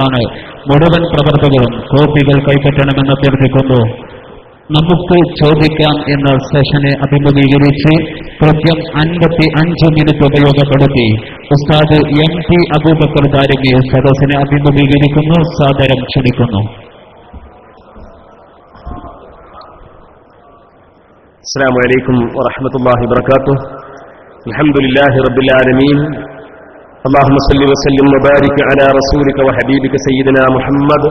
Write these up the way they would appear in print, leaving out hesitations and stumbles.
ചോദിക്കാനാണ് മുഴുവൻ പ്രവർത്തകരും കോപ്പികൾ കൈപ്പറ്റണമെന്ന് അഭ്യർത്ഥിക്കുന്നു. നമുക്ക് ചോദിക്കാം എന്ന സെഷനെ അഭിമുഖീകരിച്ച് കൃത്യം 55 മിനിറ്റ് ഉപയോഗപ്പെടുത്തി ഉസ്താദ് MT അബൂബക്കർ ദാരിമി സദസ്സിനെ അഭിമുഖീകരിക്കുന്നു. സാദരം ക്ഷണിക്കുന്നു. السلام عليكم ورحمة الله وبركاته. الحمد لله رب العالمين. اللهم صل وسلم وبارك على رسولك وحبيبك سيدنا محمد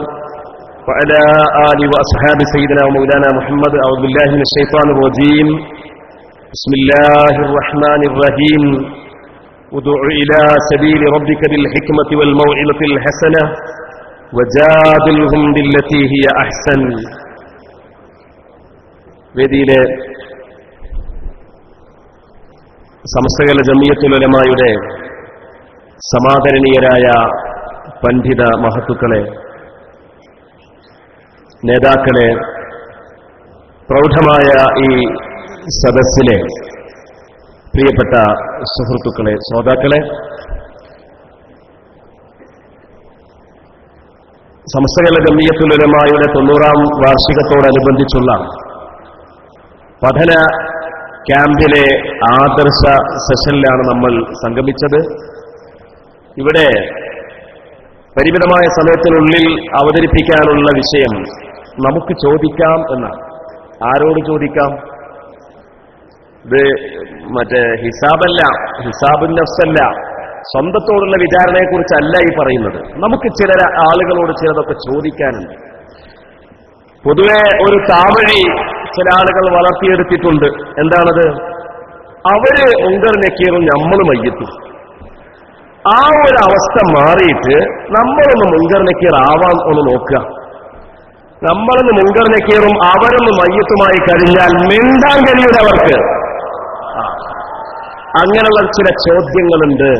وعلى آله وأصحاب سيدنا ومولانا محمد. أعوذ بالله من الشيطان الرجيم. بسم الله الرحمن الرحيم. ادع إلى سبيل ربك بالحكمة والموعظة الحسنة وجادلهم بالتي هي أحسن. വേദിയിലെ സമസ്തകല ജമിയത്തുൽ ഉലമായുടെ സമാദരണീയരായ പണ്ഡിത മഹത്തുക്കളെ, നേതാക്കളെ, പ്രൗഢമായ ഈ സദസ്സിലെ പ്രിയപ്പെട്ട സുഹൃത്തുക്കളെ, ശ്രോതാക്കളെ, സമസ്തകല ജമിയത്തുൽ ഉലമായുടെ 90-ാം വാർഷികത്തോടനുബന്ധിച്ചുള്ള പഠന ക്യാമ്പിലെ ആദർശ സെഷനിലാണ് നമ്മൾ സംഗമിച്ചത്. ഇവിടെ പരിമിതമായ സമയത്തിനുള്ളിൽ അവതരിപ്പിക്കാനുള്ള വിഷയം നമുക്ക് ചോദിക്കാം എന്നാണ്. ആരോട് ചോദിക്കാം? ഇത് ഹിസാബല്ല, ഹിസാബുൻ നഫ്സല്ല, സ്വന്തത്തോടുള്ള വിചാരണയെക്കുറിച്ചല്ല ഈ പറയുന്നത്. നമുക്ക് ചില ആളുകളോട് ചിലതൊക്കെ ചോദിക്കാനുണ്ട്. പൊതുവെ ഒരു താവഴി ചില ആളുകൾ വളർത്തിയെടുത്തിട്ടുണ്ട്. എന്താണത്? അവര് മുങ്കർ നക്കീറും നമ്മൾ മയ്യത്തും. ആ ഒരു അവസ്ഥ മാറിയിട്ട് നമ്മളൊന്ന് മുങ്കർ നക്കീർ ആവാൻ ഒന്ന് നോക്കുക. നമ്മളൊന്ന് മുങ്കർ നക്കീറും അവരൊന്ന് മയ്യത്തുമായി കഴിഞ്ഞാൽ മിണ്ടാൻ കഴിയൂല അവർക്ക്. അങ്ങനെയുള്ള ചില ചോദ്യങ്ങളുണ്ട്.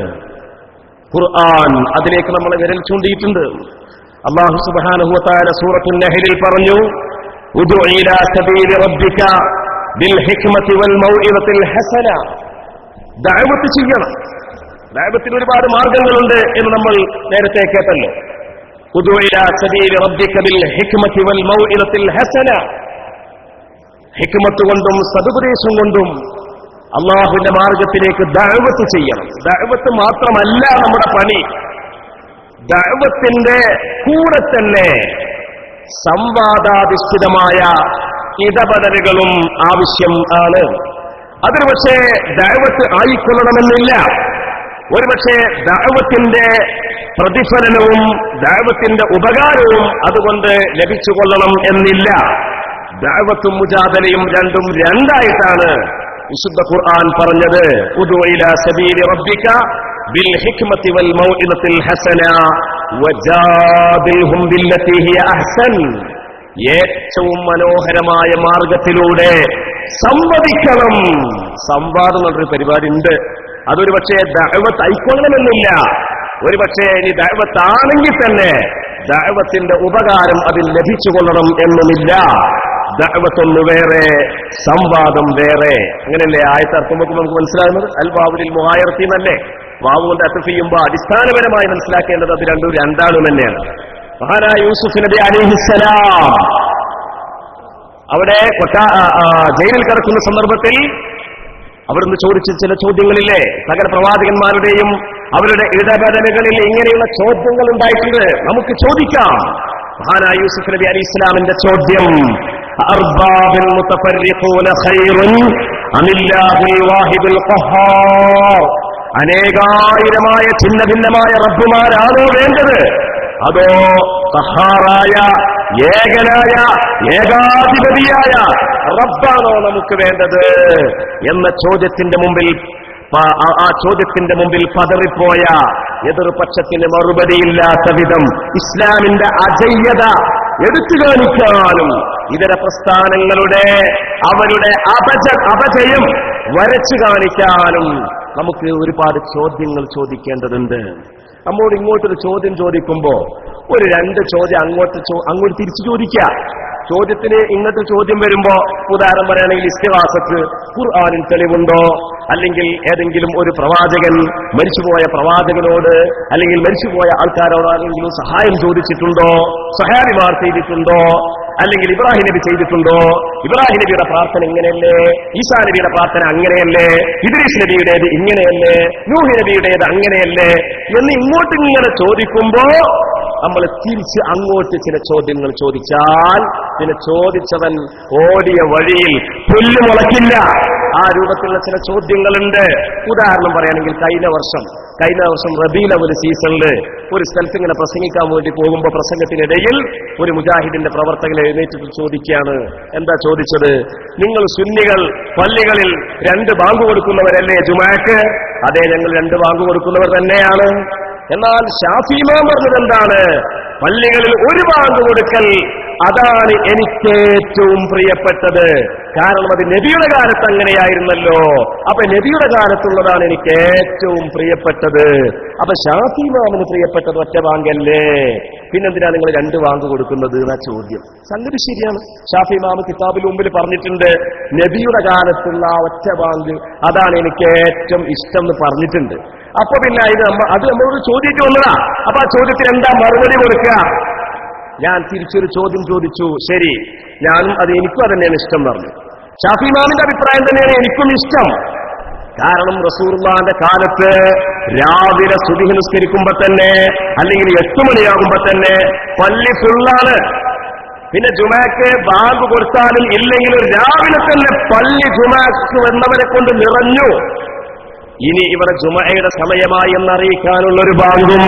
ഖുർആൻ അതിലേക്ക് നമ്മളെ വിരൽ ചൂണ്ടിയിട്ടുണ്ട്. അല്ലാഹു സുബ്ഹാനഹു വ തആല സൂറത്തുൻ നഹ്ലിൽ പറഞ്ഞു, ഉദ്ഉ ഇലാ സബീലി റബ്ബിക ബിൽ ഹിക്മതി വൽ മൗഇദത്തിൽ ഹസന. ദഅവത്ത് ചെയ്യണം. ദഅവത്തിന് ഒരുപാട് മാർഗങ്ങളുണ്ട് എന്ന് നമ്മൾ നേരത്തെ കേട്ടല്ലോ. ഉദ്ഉ ഇലാ സബീലി റബ്ബിക ബിൽ ഹിക്മതി വൽ മൗഇദത്തിൽ ഹസന. ഹിക്മത്ത് കൊണ്ടും സദുപദേശം കൊണ്ടും അല്ലാഹുവിന്റെ മാർഗത്തിലേക്ക് ദഅവത്ത് ചെയ്യണം. ദഅവത്ത് മാത്രമല്ല നമ്മുടെ പണി. ദഅവത്തിന്റെ കൂടെ തന്നെ സംവാദാധിഷ്ഠിതമായ ഇടപെടലുകളും ആവശ്യം ആണ്. അതിന് പക്ഷേ ദഅവത്ത് ആയിക്കൊള്ളണമെന്നില്ല. ഒരുപക്ഷെ ദഅവത്തിന്റെ പ്രതിഫലനവും ദഅവത്തിന്റെ ഉപകാരവും അതുകൊണ്ട് ലഭിച്ചുകൊള്ളണം എന്നില്ല. ദഅവത്തും മുജാദലയും രണ്ടും രണ്ടായിട്ടാണ് വിശുദ്ധ ഖുർആൻ പറഞ്ഞത്. ഉദ്ഉ ഇലാ സബീലി റബ്ബിക ബിൽ ഹിക്മതി വൽ മൗഇദത്തിൽ ഹസന വജാദിൽഹും ബില്ലതി ഹിയ അഹ്സൻ. ഏറ്റവും മനോഹരമായ മാർഗത്തിലൂടെ സംവദിക്കണം. സംവാദം എന്നൊരു പരിപാടി ഉണ്ട്. അതൊരു പക്ഷേ ദഅവത്ത് ആയിക്കൊള്ളണമെന്നില്ല. ഒരുപക്ഷെ ഇനി ദഅവത്താണെങ്കിൽ തന്നെ ദഅവത്തിന്റെ ഉപകാരം അതിൽ ലഭിച്ചുകൊള്ളണം എന്നുമില്ല. ദഅവത്തൊന്നു വേറെ, സംവാദം വേറെ. അങ്ങനെയല്ലേ ആയത്ത് അർത്ഥം നമുക്ക് മനസ്സിലാകുന്നത്? അൽ വാവുലിൽ മുഹായറത്തി എന്നല്ലേ? വാവ് കൊണ്ട് അർത്ഥം ചെയ്യുമ്പോൾ അടിസ്ഥാനപരമായി മനസ്സിലാക്കേണ്ടത് അത് രണ്ടും രണ്ടാളും തന്നെയാണ്. മഹാനായ യൂസുഫ് നബി അലൈഹിസ്സലാം അവിടെ ജയിലിൽ കിടക്കുന്ന സന്ദർഭത്തിൽ അവിടുന്ന് ചോദിച്ച ചില ചോദ്യങ്ങളില്ലേ? സകല പ്രവാചകന്മാരുടെയും അവരുടെ ഇടപെടലുകളിൽ ഇങ്ങനെയുള്ള ചോദ്യങ്ങൾ ഉണ്ടായിട്ടുണ്ട്. നമുക്ക് ചോദിക്കാം. മഹാനായ യൂസുഫ് നബി അലൈഹി ഇസ്ലാമിന്റെ ചോദ്യം, അർബാബുൽ മുതഫർരിഖൂന ഖൈറുൻ അമില്ലാഹിൽ വാഹിദുൽ ഖഹാർ. അനേകായിരമായ ഭിന്ന ഭിന്നമായ റബ്ബുമാരാണോ വേണ്ടത്, അതോ ഖഹാറായ ഏകനായ ഏകാധിപതിയായ റബ്ബാണോ നമുക്ക് വേണ്ടത് എന്ന ചോദ്യത്തിന്റെ മുമ്പിൽ ആ ചോദ്യത്തിന്റെ മുമ്പിൽ പതറിപ്പോയ എതിർപക്ഷത്തിന് മറുപടിയില്ലാത്ത വിധം ഇസ്ലാമിന്റെ അജയ്യത എടുത്തു കാണിക്കാനും ഇതര പ്രസ്ഥാനങ്ങളുടെ അവരുടെ അപജയം വരച്ചു കാണിക്കാനും നമുക്ക് ഒരുപാട് ചോദ്യങ്ങൾ ചോദിക്കേണ്ടതുണ്ട്. നമ്മോട് ഇങ്ങോട്ടൊരു ചോദ്യം ചോദിക്കുമ്പോ ഒരു രണ്ട് ചോദ്യം അങ്ങോട്ട് തിരിച്ചു ചോദിക്കുക. ചോദ്യത്തിന് ഇങ്ങോട്ട് ചോദ്യം വരുമ്പോ ഉദാഹരണം പറയുകയാണെങ്കിൽ ഇസ്തിഗാസക്ക് ഖുർആനിൽ തെളിവുണ്ടോ, അല്ലെങ്കിൽ ഏതെങ്കിലും ഒരു പ്രവാചകൻ മരിച്ചുപോയ പ്രവാചകനോട് അല്ലെങ്കിൽ മരിച്ചുപോയ ആൾക്കാരോടാണെങ്കിലും സഹായം ചോദിച്ചിട്ടുണ്ടോ? സഹാബിമാർ ചെയ്തിട്ടുണ്ടോ? അല്ലെങ്കിൽ ഇബ്രാഹിം നബി ചെയ്തിട്ടുണ്ടോ? ഇബ്രാഹിം നബിയുടെ പ്രാർത്ഥന ഇങ്ങനെയല്ലേ? ഈസാ നബിയുടെ പ്രാർത്ഥന അങ്ങനെയല്ലേ? ഇദ്രീസ് നബിയുടേത് ഇങ്ങനെയല്ലേ? നൂഹ് നബിയുടേത് അങ്ങനെയല്ലേ? എന്ന് ഇങ്ങനെ ചോദിക്കുമ്പോ നമ്മൾ തിരിച്ച് അങ്ങോട്ട് ചില ചോദ്യങ്ങൾ ചോദിച്ചാൽ പിന്നെ ചോദിച്ചവൻ ഓടിയ വഴിയിൽ പുല്ല് മുളക്കില്ല. ആ രൂപത്തിലുള്ള ചില ചോദ്യങ്ങളുണ്ട്. ഉദാഹരണം പറയുകയാണെങ്കിൽ കഴിഞ്ഞ വർഷം റബീഉൽ അവ്വൽ സീസണിൽ ഒരു സ്ഥലത്ത് ഇങ്ങനെ പ്രസംഗിക്കാൻ വേണ്ടി പോകുമ്പോൾ പ്രസംഗത്തിനിടയിൽ ഒരു മുജാഹിദിന്റെ പ്രവർത്തകൻ എഴുന്നേറ്റിട്ട് ചോദിക്കുകയാണ്. എന്താ ചോദിച്ചത്? നിങ്ങൾ സുന്നികൾ പള്ളികളിൽ 2 ബാങ്ക് കൊടുക്കുന്നവരല്ലേ ജുമാക്ക്? അതെ, ഞങ്ങൾ 2 ബാങ്ക് കൊടുക്കുന്നവർ തന്നെയാണ്. എന്നാൽ ശാഫി ഇമാം പറഞ്ഞത് എന്താണ്? പള്ളികളിൽ 1 ബാങ്ക് കൊടുക്കൽ, അതാണ് എനിക്ക് ഏറ്റവും പ്രിയപ്പെട്ടത്. കാരണം അത് നബിയുടെ കാലത്ത് അങ്ങനെയായിരുന്നല്ലോ. അപ്പൊ നബിയുടെ കാലത്തുള്ളതാണ് എനിക്ക് ഏറ്റവും പ്രിയപ്പെട്ടത്. അപ്പൊ ശാഫി ഇമാമിന് പ്രിയപ്പെട്ടത് ഒറ്റ ബാങ്കല്ലേ, പിന്നെന്തിനാ നിങ്ങൾ 2 ബാങ്ക് കൊടുക്കുന്നത് എന്നാ ചോദ്യം. സംഗതി ശരിയാണ്. ശാഫി ഇമാം കിതാബിൽ മുമ്പിൽ പറഞ്ഞിട്ടുണ്ട്, നബിയുടെ കാലത്തുള്ള ഒറ്റ ബാങ്ക് അതാണ് എനിക്ക് ഏറ്റവും ഇഷ്ടം എന്ന് പറഞ്ഞിട്ടുണ്ട്. അപ്പൊ പിന്നെ അത് നമ്മളോട് ചോദിച്ചു വന്നതാ. അപ്പൊ ആ ചോദ്യത്തിന് എന്താ മറുപടി കൊടുക്കുക? ഞാൻ തിരിച്ചൊരു ചോദ്യം ചോദിച്ചു. ശരി, ഞാനും എനിക്കും അതന്നെയാണ് ഇഷ്ടം പറഞ്ഞു. ശാഫി ഇമാമിന്റെ അഭിപ്രായം തന്നെയാണ് എനിക്കും ഇഷ്ടം. കാരണം റസൂലുള്ളാഹിന്റെ കാലത്ത് രാവിലെ സുബ്ഹി നിസ്കരിക്കുമ്പോ തന്നെ അല്ലെങ്കിൽ 8 മണിയാകുമ്പോ തന്നെ പള്ളി ഫുള്ളാണ്. പിന്നെ ജുമാക്ക് ബാങ്ക് കൊടുത്താലും ഇല്ലെങ്കിലും രാവിലെ തന്നെ പള്ളി ജുമാക്ക് വന്നവരെ കൊണ്ട് നിറഞ്ഞു. ഇനി ഇവിടെ ജുമഅയുടെ സമയമായി എന്നറിയിക്കാനുള്ള ഒരു ബാങ്കും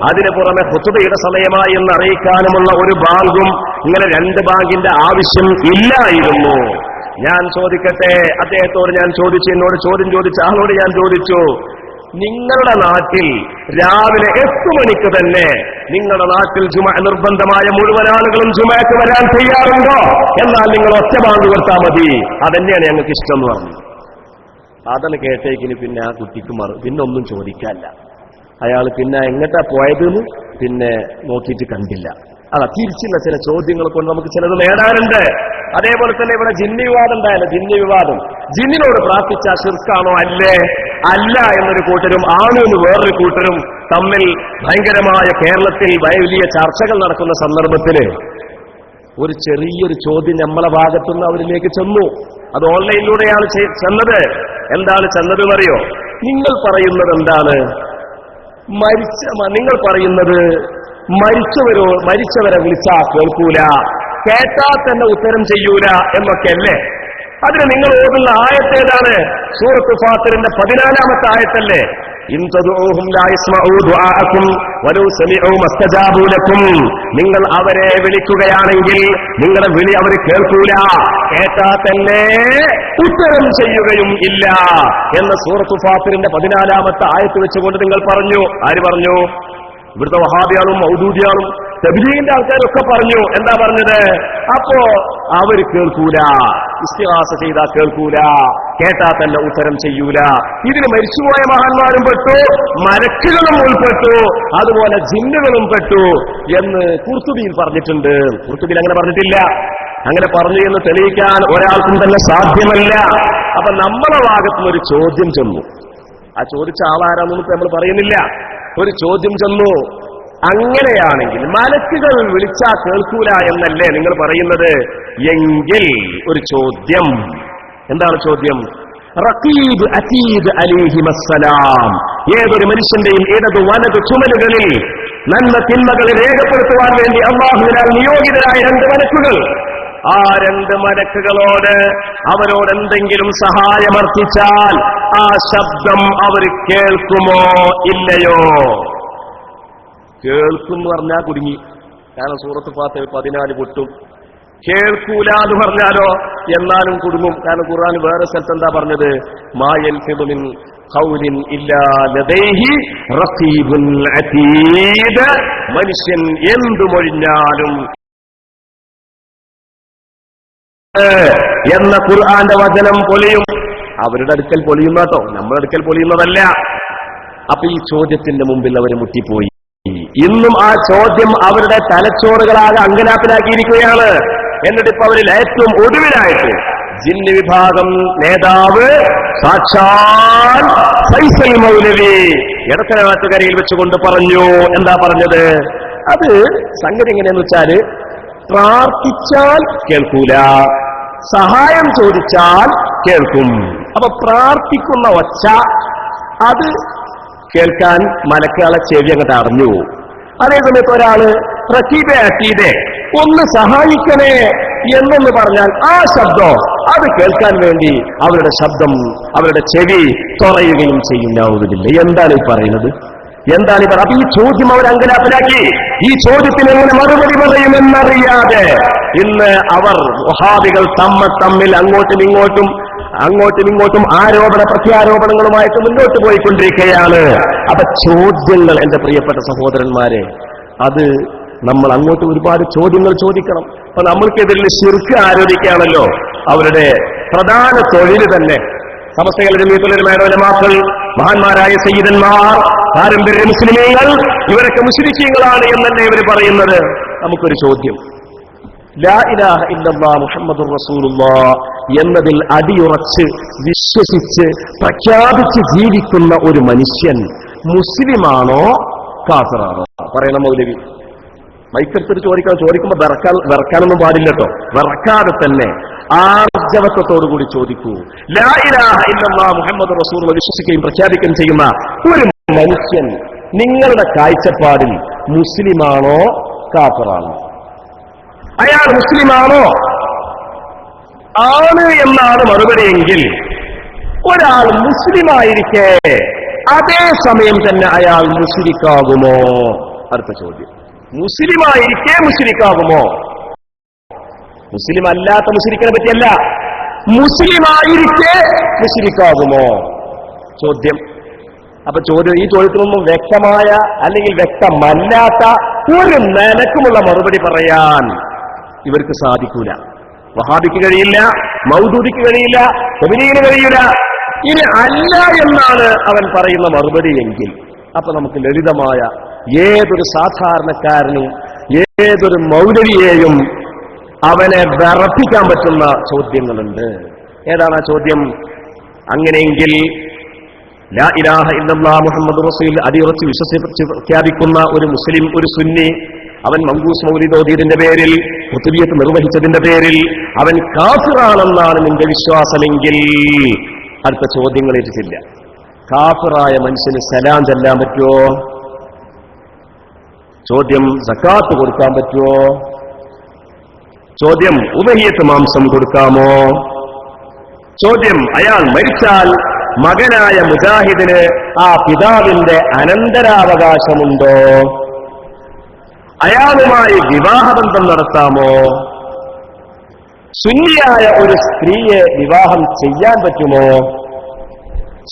അതിനു പുറമെ ഖുതുബയുടെ സമയമായി എന്നറിയിക്കാനുമുള്ള ഒരു ബാങ്കും, ഇങ്ങനെ 2 ബാങ്കിന്റെ ആവശ്യം ഇല്ലായിരുന്നു. ഞാൻ ചോദിക്കട്ടെ, അദ്ദേഹത്തോട് ഞാൻ ചോദിച്ചു, എന്നോട് ചോദ്യം ചോദിച്ച ആളോട് ഞാൻ ചോദിച്ചു, നിങ്ങളുടെ നാട്ടിൽ രാവിലെ 8 മണിക്ക് തന്നെ നിങ്ങളുടെ നാട്ടിൽ ജുമഅ നിർബന്ധമായ മുഴുവൻ ആളുകളും ജുമഅക്ക് വരാൻ തയ്യാറുണ്ടോ? എന്നാൽ നിങ്ങൾ ഒറ്റ ബാങ്ക് കൊടുത്താൽ മതി, അതന്നെയാണ് ഞങ്ങൾക്ക് ഇഷ്ടം എന്ന് പറഞ്ഞു. അതെന്ന് കേട്ടേക്കിന് പിന്നെ ആ കുട്ടിക്ക് പിന്നെ ഒന്നും ചോദിക്കാല്ല. അയാൾ പിന്നെ എങ്ങട്ടാ പോയതെന്ന് പിന്നെ നോക്കിയിട്ട് കണ്ടില്ല. തിരിച്ചുള്ള ചില ചോദ്യങ്ങൾ കൊണ്ട് നമുക്ക് ചിലത് നേടാനുണ്ട്. അതേപോലെ തന്നെ ഇവിടെ ജിന്നി വിവാദം ഉണ്ടായല്ലോ, ജിന്നി വിവാദം. ജിന്നിനോട് പ്രാർത്ഥിച്ച ശിർക്കാണോ? അല്ല എന്നൊരു കൂട്ടരും ആണ് എന്ന് വേറൊരു കൂട്ടരും തമ്മിൽ ഭയങ്കരമായ കേരളത്തിൽ വലിയ ചർച്ചകൾ നടക്കുന്ന സന്ദർഭത്തിൽ ഒരു ചെറിയൊരു ചോദ്യം നമ്മളെ ഭാഗത്തുനിന്ന് അവരിലേക്ക് ചെന്നു. അത് ഓൺലൈനിലൂടെയാണ് ചെന്നത്. എന്താണ് ചെന്നത് എന്നറിയോ? നിങ്ങൾ പറയുന്നത് എന്താണ്? നിങ്ങൾ പറയുന്നത് മരിച്ചവരെ വിളിച്ചാ കേൾക്കൂല, കേട്ടാ തന്നെ ഉത്തരം ചെയ്യൂല എന്നൊക്കെ അല്ലേ? അതിന് നിങ്ങൾ ഓതുന്ന ആയത്തേതാണ്? സൂറത്ത് ഫാത്തിറിന്റെ 14-ാമത്തെ ആയത്തല്ലേ? നിങ്ങൾ അവരെ വിളിക്കുകയാണെങ്കിൽ നിങ്ങളുടെ വിളി അവർ കേൾക്കൂല, കേട്ടാ തന്നെ ഉത്തരം ചെയ്യുകയും ഇല്ല എന്ന് സൂറത്ത് ഫാത്തിറിന്റെ 14-ാമത്തെ ആയത്ത് വെച്ചുകൊണ്ട് നിങ്ങൾ പറഞ്ഞു. ആര് പറഞ്ഞു? ഇവിടുത്തെ വഹാബിയാളും മൗദൂദിയാളും തബ്ലീഗിന്റെ ആൾക്കാരൊക്കെ പറഞ്ഞു. എന്താ പറഞ്ഞത്? അപ്പോ അവർ കേൾക്കൂല, ഇസ്തിഗാസ ചെയ്താ കേൾക്കൂല, കേട്ടാ തന്നെ ഉത്തരം ചെയ്യൂല. ഇതിന് മരിച്ചുപോയ മഹാന്മാരും പെട്ടു, മലക്കുകളും ഉൾപ്പെട്ടു, അതുപോലെ ജിന്നുകളും പെട്ടു എന്ന് ഖുർത്തുബിയിൽ പറഞ്ഞിട്ടുണ്ട്. ഖുർത്തുബിയിൽ അങ്ങനെ പറഞ്ഞിട്ടില്ല. അങ്ങനെ പറഞ്ഞു എന്ന് തെളിയിക്കാൻ ഒരാൾക്കും തന്നെ സാധ്യമല്ല. അപ്പൊ നമ്മളെ ഭാഗത്തുനിന്നൊരു ചോദ്യം ചെന്നു. ആ ചോദിച്ച ആളാരാന്നൊന്നും നമ്മൾ പറയുന്നില്ല. ഒരു ചോദ്യം ചെന്നു. അങ്ങനെയാണെങ്കിൽ മലക്കുകൾ വിളിച്ചാ കേൾക്കൂല എന്നല്ലേ നിങ്ങൾ പറയുന്നത്? എങ്കിൽ ഒരു ചോദ്യം. എന്താണ് ചോദ്യം? റഖീബ് അതീദ് അലൈഹിമസ്സലാം, ഏതൊരു മനുഷ്യന്റെയും ഇടത് വലത് ചുമലുകളിൽ നന്മ തിന്മകളെ രേഖപ്പെടുത്തുവാൻ വേണ്ടി അല്ലാഹുവിനാൽ നിയോഗിതരായ 2 മലക്കുകൾ, ആ 2 മലക്കുകളോട് അവരോട് എന്തെങ്കിലും സഹായമർത്ഥിച്ചാൽ ആ ശബ്ദം അവർ കേൾക്കുമോ ഇല്ലയോ? കേൾക്കും എന്ന് പറഞ്ഞാൽ കുടുങ്ങി. കാരണം സൂറത്ത് ഫാത്തിഹ 14 പൊട്ടും. കേൾക്കൂല എന്ന് പറഞ്ഞാലോ? എന്നാലും കുടുങ്ങും. കാരണം ഖുർആൻ വേറെ സ്ഥലത്ത് എന്താ പറഞ്ഞത്? മാ യൽഫിദു മിൻ ഖൗലിൻ ഇല്ലാ ലദൈഹി റഖീബുൻ അതീദ്, മനുഷ്യൻ എന്തു മൊഴിഞ്ഞാലും എന്ന ഖുർആന്റെ വചനം പൊളിയും. അവരുടെ അടുക്കൽ പൊളിയുന്നോ, നമ്മുടെ അടുക്കൽ പൊളിയുന്നതല്ല. അപ്പൊ ഈ ചോദ്യത്തിന്റെ മുമ്പിൽ അവർ മുട്ടിപ്പോയി. ഇന്നും ആ ചോദ്യം അവരുടെ തലച്ചോറുകളാകെ അങ്കലാപ്പിലാക്കിയിരിക്കുകയാണ്. എന്നിട്ടിപ്പോ അവരിൽ ഏറ്റവും ഒടുവിലായിട്ട് ജിന്ന് വിഭാഗം നേതാവ് സാക്ഷാൽ ഫൈസൽ മൗലവി എടത്തനാട്ടുകരയിൽ വെച്ചുകൊണ്ട് പറഞ്ഞു. എന്താ പറഞ്ഞത്? അത് സംഗതി എങ്ങനെയെന്ന് വെച്ചാല്, പ്രാർത്ഥിച്ചാൽ കേൾക്കൂല, സഹായം ചോദിച്ചാൽ കേൾക്കും. അപ്പൊ പ്രാർത്ഥിക്കുന്ന ഒച്ച അത് കേൾക്കാൻ മലക്കുകളെ ചെവി അങ്ങോട്ട് അടഞ്ഞു. അതേ സമയത്ത് ഒരാള് റക്കീബെ ഒന്ന് സഹായിക്കണേ എന്നൊന്ന് പറഞ്ഞാൽ ആ ശബ്ദം അത് കേൾക്കാൻ വേണ്ടി അവരുടെ ശബ്ദം, അവരുടെ ചെവി തുറയുകയും ചെയ്യുന്നതില്ല. എന്താണ് ഈ പറയുന്നത്? എന്താണ് ഈ പറയുന്നത്? അപ്പൊ ഈ ചോദ്യം അവർ അങ്കലാപ്പിലാക്കി. ഈ ചോദ്യത്തിന് എങ്ങനെ മറുപടി പറയുമെന്നറിയാതെ ഇന്ന് അവർ വഹാബികൾ തമ്മിൽ അങ്ങോട്ടും ഇങ്ങോട്ടും ആരോപണ പ്രത്യാരോപണങ്ങളുമായിട്ട് മുന്നോട്ട് പോയിക്കൊണ്ടിരിക്കുകയാണ്. അപ്പൊ ചോദ്യങ്ങൾ, എന്റെ പ്രിയപ്പെട്ട സഹോദരന്മാരെ, അത് നമ്മൾ അങ്ങോട്ട് ഒരുപാട് ചോദ്യങ്ങൾ ചോദിക്കണം. അപ്പൊ നമ്മൾക്കെതിരിൽ ശിർക്ക് ആരോപിക്കുകയാണല്ലോ അവരുടെ പ്രധാന തൊഴിൽ തന്നെ. സമസ്തകൾ, ജമീഅത്തുൽ ഉലമാക്കൾ, മഹാന്മാരായ സയ്യിദന്മാർ, പാരമ്പര്യ മുസ്ലിമീങ്ങൾ, ഇവരൊക്കെ മുശ്രിക്കീങ്ങളാണ് എന്നല്ലേ ഇവർ പറയുന്നത്. നമുക്കൊരു ചോദ്യം, ലാ ഇലാഹ ഇല്ലല്ലാഹ് മുഹമ്മദുർ റസൂലുള്ളാഹ് എന്നതിൽ അടിയുറച്ച് വിശ്വസിച്ച് പ്രഖ്യാപിച്ച് ജീവിക്കുന്ന ഒരു മനുഷ്യൻ മുസ്ലിമാണോ കാഫിറാണോ? പറയണം മൗലവി. മൈക്കെടുത്തിട്ട് ചോദിക്കുമ്പോൾ വിറക്കാനൊന്നും പാടില്ലട്ടോ. വിറക്കാതെ തന്നെ ആർജവത്വത്തോടുകൂടി ചോദിക്കൂ. ലാ ഇലാഹ ഇല്ലല്ലാഹ് മുഹമ്മദുർ റസൂലുള്ളാഹ് വിശ്വസിക്കുകയും പ്രഖ്യാപിക്കുകയും ചെയ്യുന്ന ഒരു മനുഷ്യൻ നിങ്ങളുടെ കാഴ്ചപ്പാടിൽ മുസ്ലിമാണോ കാഫിറാണോ? അയാൾ മുസ്ലിമാണോ? ആണ് എന്നാണ് മറുപടിയെങ്കിൽ ഒരാൾ മുസ്ലിമായിരിക്കെ അതേ സമയം തന്നെ അയാൾ മുശ്രിക്കാകുമോ? അടുത്ത ചോദ്യം, മുസ്ലിമായിരിക്കെ മുശ്രിക്കാകുമോ? മുസ്ലിം അല്ലാത്ത മുശ്രിക്കിനെ പറ്റിയല്ല, മുസ്ലിമായിരിക്കെ മുശ്രിക്കാകുമോ ചോദ്യം. അപ്പൊ ഈ ചോദ്യത്തിനൊന്നും വ്യക്തമായ അല്ലെങ്കിൽ വ്യക്തമല്ലാത്ത ഒരു നിലക്കുമുള്ള മറുപടി പറയാൻ ഇവർക്ക് സാധിക്കൂല. വഹാബിക്ക് കഴിയില്ല, മൗദൂദിക്ക് കഴിയില്ല, തബ്ലീഗിന് കഴിയില്ല. ഇനി അല്ല എന്നാണ് അവൻ പറയുന്ന മറുപടി എങ്കിൽ അപ്പൊ നമുക്ക് ലളിതമായ ഏതൊരു സാധാരണക്കാരനും ഏതൊരു മൗലവിയെയും അവനെ വിറപ്പിക്കാൻ പറ്റുന്ന ചോദ്യങ്ങളുണ്ട്. ഏതാണ് ആ ചോദ്യം? അങ്ങനെയെങ്കിൽ ലാ ഇലാഹ ഇല്ലല്ലാഹ് മുഹമ്മദുർ റസൂൽ അടിയുറച്ച് വിശ്വസിച്ച് പ്രഖ്യാപിക്കുന്ന ഒരു മുസ്ലിം, ഒരു സുന്നി, അവൻ മങ്കൂസ് മൗലിദ് ഓതിയതിന്റെ പേരിൽ, ഖുതുബിയത്ത് നിർവഹിച്ചതിന്റെ പേരിൽ അവൻ കാഫിറാണെന്നാണ് നിന്റെ വിശ്വാസമെങ്കിൽ അടുത്ത ചോദ്യങ്ങൾ ഏറ്റിട്ടില്ല. കാഫിറായ മനുഷ്യന് സലാം ചെല്ലാൻ പറ്റുമോ? ചോദ്യം, സക്കാത്ത് കൊടുക്കാൻ പറ്റുമോ? ചോദ്യം, ഉദഹിയത്ത് മാംസം കൊടുക്കാമോ? ചോദ്യം, അയാൾ മരിച്ചാൽ മകനായ മുജാഹിദിന് ആ പിതാവിന്റെ അനന്തരാവകാശമുണ്ടോ? അയാളുമായി വിവാഹബന്ധം നടത്താമോ? സുന്നിയായ ഒരു സ്ത്രീയെ വിവാഹം ചെയ്യാൻ പറ്റുമോ?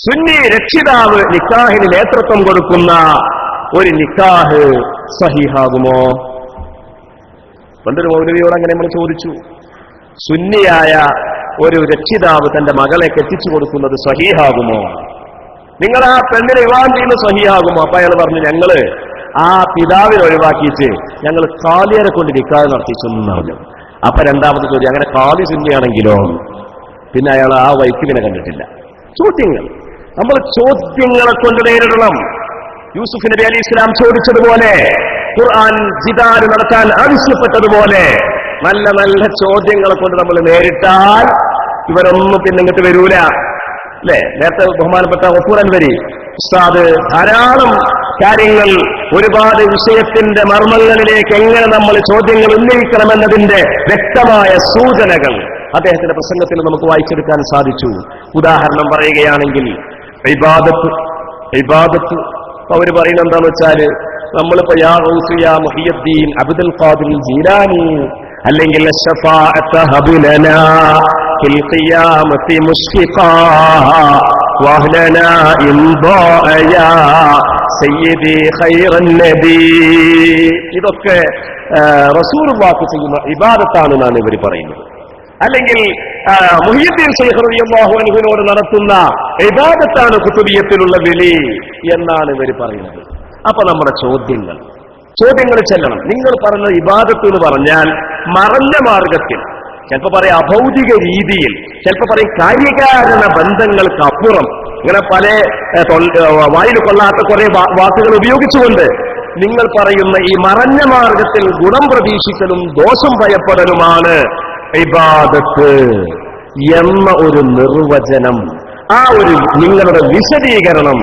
സുന്നി രക്ഷിതാവ് നിക്കാഹിന് നേതൃത്വം കൊടുക്കുന്ന ഒരു നിക്കാഹ് സഹീഹാകുമോ? പണ്ടൊരു മൗലവിയോട് അങ്ങനെ നമ്മൾ ചോദിച്ചു, സുന്നിയായ ഒരു രക്ഷിതാവ് തന്റെ മകളെ കെട്ടിച്ചു കൊടുക്കുന്നത് സഹീഹാകുമോ? നിങ്ങൾ ആ പെണ്ണിനെ വിവാഹം ചെയ്യുന്നത് സഹീഹാകുമോ? അപ്പൊ അയാൾ പറഞ്ഞു, ഞങ്ങള് ആ പിതാവിനെ ഒഴിവാക്കിയിട്ട് ഞങ്ങൾ കാലിയരെ കൊണ്ട് നിക്കാഹ് നടത്തിച്ചു പറഞ്ഞു. അപ്പൊ രണ്ടാമത്തെ ചോദ്യം, അങ്ങനെ കാലി സുന്നിയാണെങ്കിലോ? പിന്നെ അയാൾ ആ വൈക്കിനെ കണ്ടിട്ടില്ല. ചോദ്യങ്ങൾ നമ്മൾ ചോദ്യങ്ങളെ കൊണ്ട് നേരിടണം. യൂസുഫ് നബി അലൈഹി ഇസ്ലാം ചോദിച്ചതുപോലെ, ഖുർആൻ ജിദാല് നടത്താൻ ആവശ്യപ്പെട്ടതുപോലെ നല്ല നല്ല ചോദ്യങ്ങളെ കൊണ്ട് നമ്മൾ നേരിട്ടാൽ ഇവരൊന്നും പിന്നെ ഇങ്ങോട്ട് വരൂല. അല്ലെ, നേരത്തെ ബഹുമാനപ്പെട്ട ഗഫൂർ അൻവരി ഉസ്താദ് ധാരാളം കാര്യങ്ങൾ, ഒരുപാട് വിഷയത്തിന്റെ മർമ്മങ്ങളിലേക്ക് എങ്ങനെ നമ്മൾ ചോദ്യങ്ങൾ ഉന്നയിക്കണമെന്നതിന്റെ വ്യക്തമായ സൂചനകൾ അദ്ദേഹത്തിന്റെ പ്രസംഗത്തിൽ നമുക്ക് വായിച്ചെടുക്കാൻ സാധിച്ചു. ഉദാഹരണം പറയുകയാണെങ്കിൽ ഇബാദത്ത് അവർ പറയുന്നത് എന്താണെന്ന് വെച്ചാല്, നമ്മളിപ്പോ യാ ഗൗസ് യാ മുഹിയുദ്ദീൻ അബ്ദുൽ ഖാദിർ ജീലാനി അല്ലെങ്കിൽ ശഫാഅത ഹബുലനാ ഫിൽ ഖിയാമത്തി മുശ്ഫിഖാ വഹ്ലനാ ഇൻദാഅ യാ സയ്യിദി ഖൈറൻ നബി, ഇതൊക്കെ റസൂലുള്ളാഹി ചെയ്യുന്ന ഇബാദത്താണെന്നാണ് ഇവർ പറയുന്നത്. അല്ലെങ്കിൽ മുഹ്യിദ്ദീൻ ശൈഖ് റളിയല്ലാഹു അൻഹുവിനോട് നടത്തുന്ന ഇബാദത്താണ് ഖുതുബിയത്തിലുള്ള വിളി എന്നാണ് ഇവർ പറയുന്നത്. അപ്പൊ നമ്മുടെ ചോദ്യങ്ങൾ ചെല്ലണം. നിങ്ങൾ പറഞ്ഞ ഇബാദത്ത് എന്ന് പറഞ്ഞാൽ മറഞ്ഞ മാർഗത്തിൽ ചിലപ്പോൾ പറയും അഭൗതിക രീതിയിൽ, ചിലപ്പോൾ പറയും കാര്യകാരണ ബന്ധങ്ങൾക്ക് അപ്പുറം, ഇങ്ങനെ പല വായിൽ കൊള്ളാത്ത കുറെ വാക്കുകൾ ഉപയോഗിച്ചുകൊണ്ട് നിങ്ങൾ പറയുന്ന ഈ മറഞ്ഞ മാർഗത്തിൽ ഗുണം പ്രതീക്ഷിക്കലും ദോഷം ഭയപ്പെടലുമാണ് ഇബാദത്ത് എന്ന ഒരു നിർവചനം, ആ ഒരു നിങ്ങളുടെ വിശദീകരണം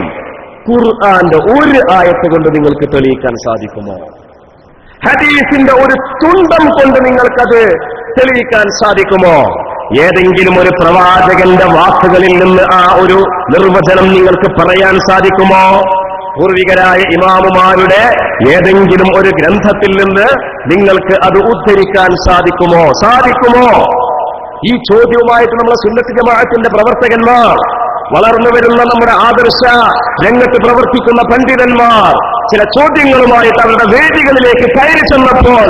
ഖുർആന്റെ ഒരു ആയത്ത് കൊണ്ട് നിങ്ങൾക്ക് തെളിയിക്കാൻ സാധിക്കുമോ? ഹദീസിന്റെ ഒരു തുണ്ടം കൊണ്ട് നിങ്ങൾക്കത് തെളിയിക്കാൻ സാധിക്കുമോ? ഏതെങ്കിലും ഒരു പ്രവാചകന്റെ വാക്കുകളിൽ നിന്ന് ആ ഒരു നിർവചനം നിങ്ങൾക്ക് പറയാൻ സാധിക്കുമോ? പൂർവികരായ ഇമാമുമാരുടെ ഏതെങ്കിലും ഒരു ഗ്രന്ഥത്തിൽ നിന്ന് നിങ്ങൾക്ക് അത് ഉദ്ധരിക്കാൻ സാധിക്കുമോ? ഈ ചോദ്യവുമായിട്ട് നമ്മളെ സുന്നത്ത് ജമാഅത്തിന്റെ പ്രവർത്തകന്മാർ, വളർന്നു വരുന്ന നമ്മുടെ ആദർശ രംഗത്ത് പ്രവർത്തിക്കുന്ന പണ്ഡിതന്മാർ ചില ചോദ്യങ്ങളുമായിട്ട് അവരുടെ വേദികളിലേക്ക് കയറി ചെന്നപ്പോൾ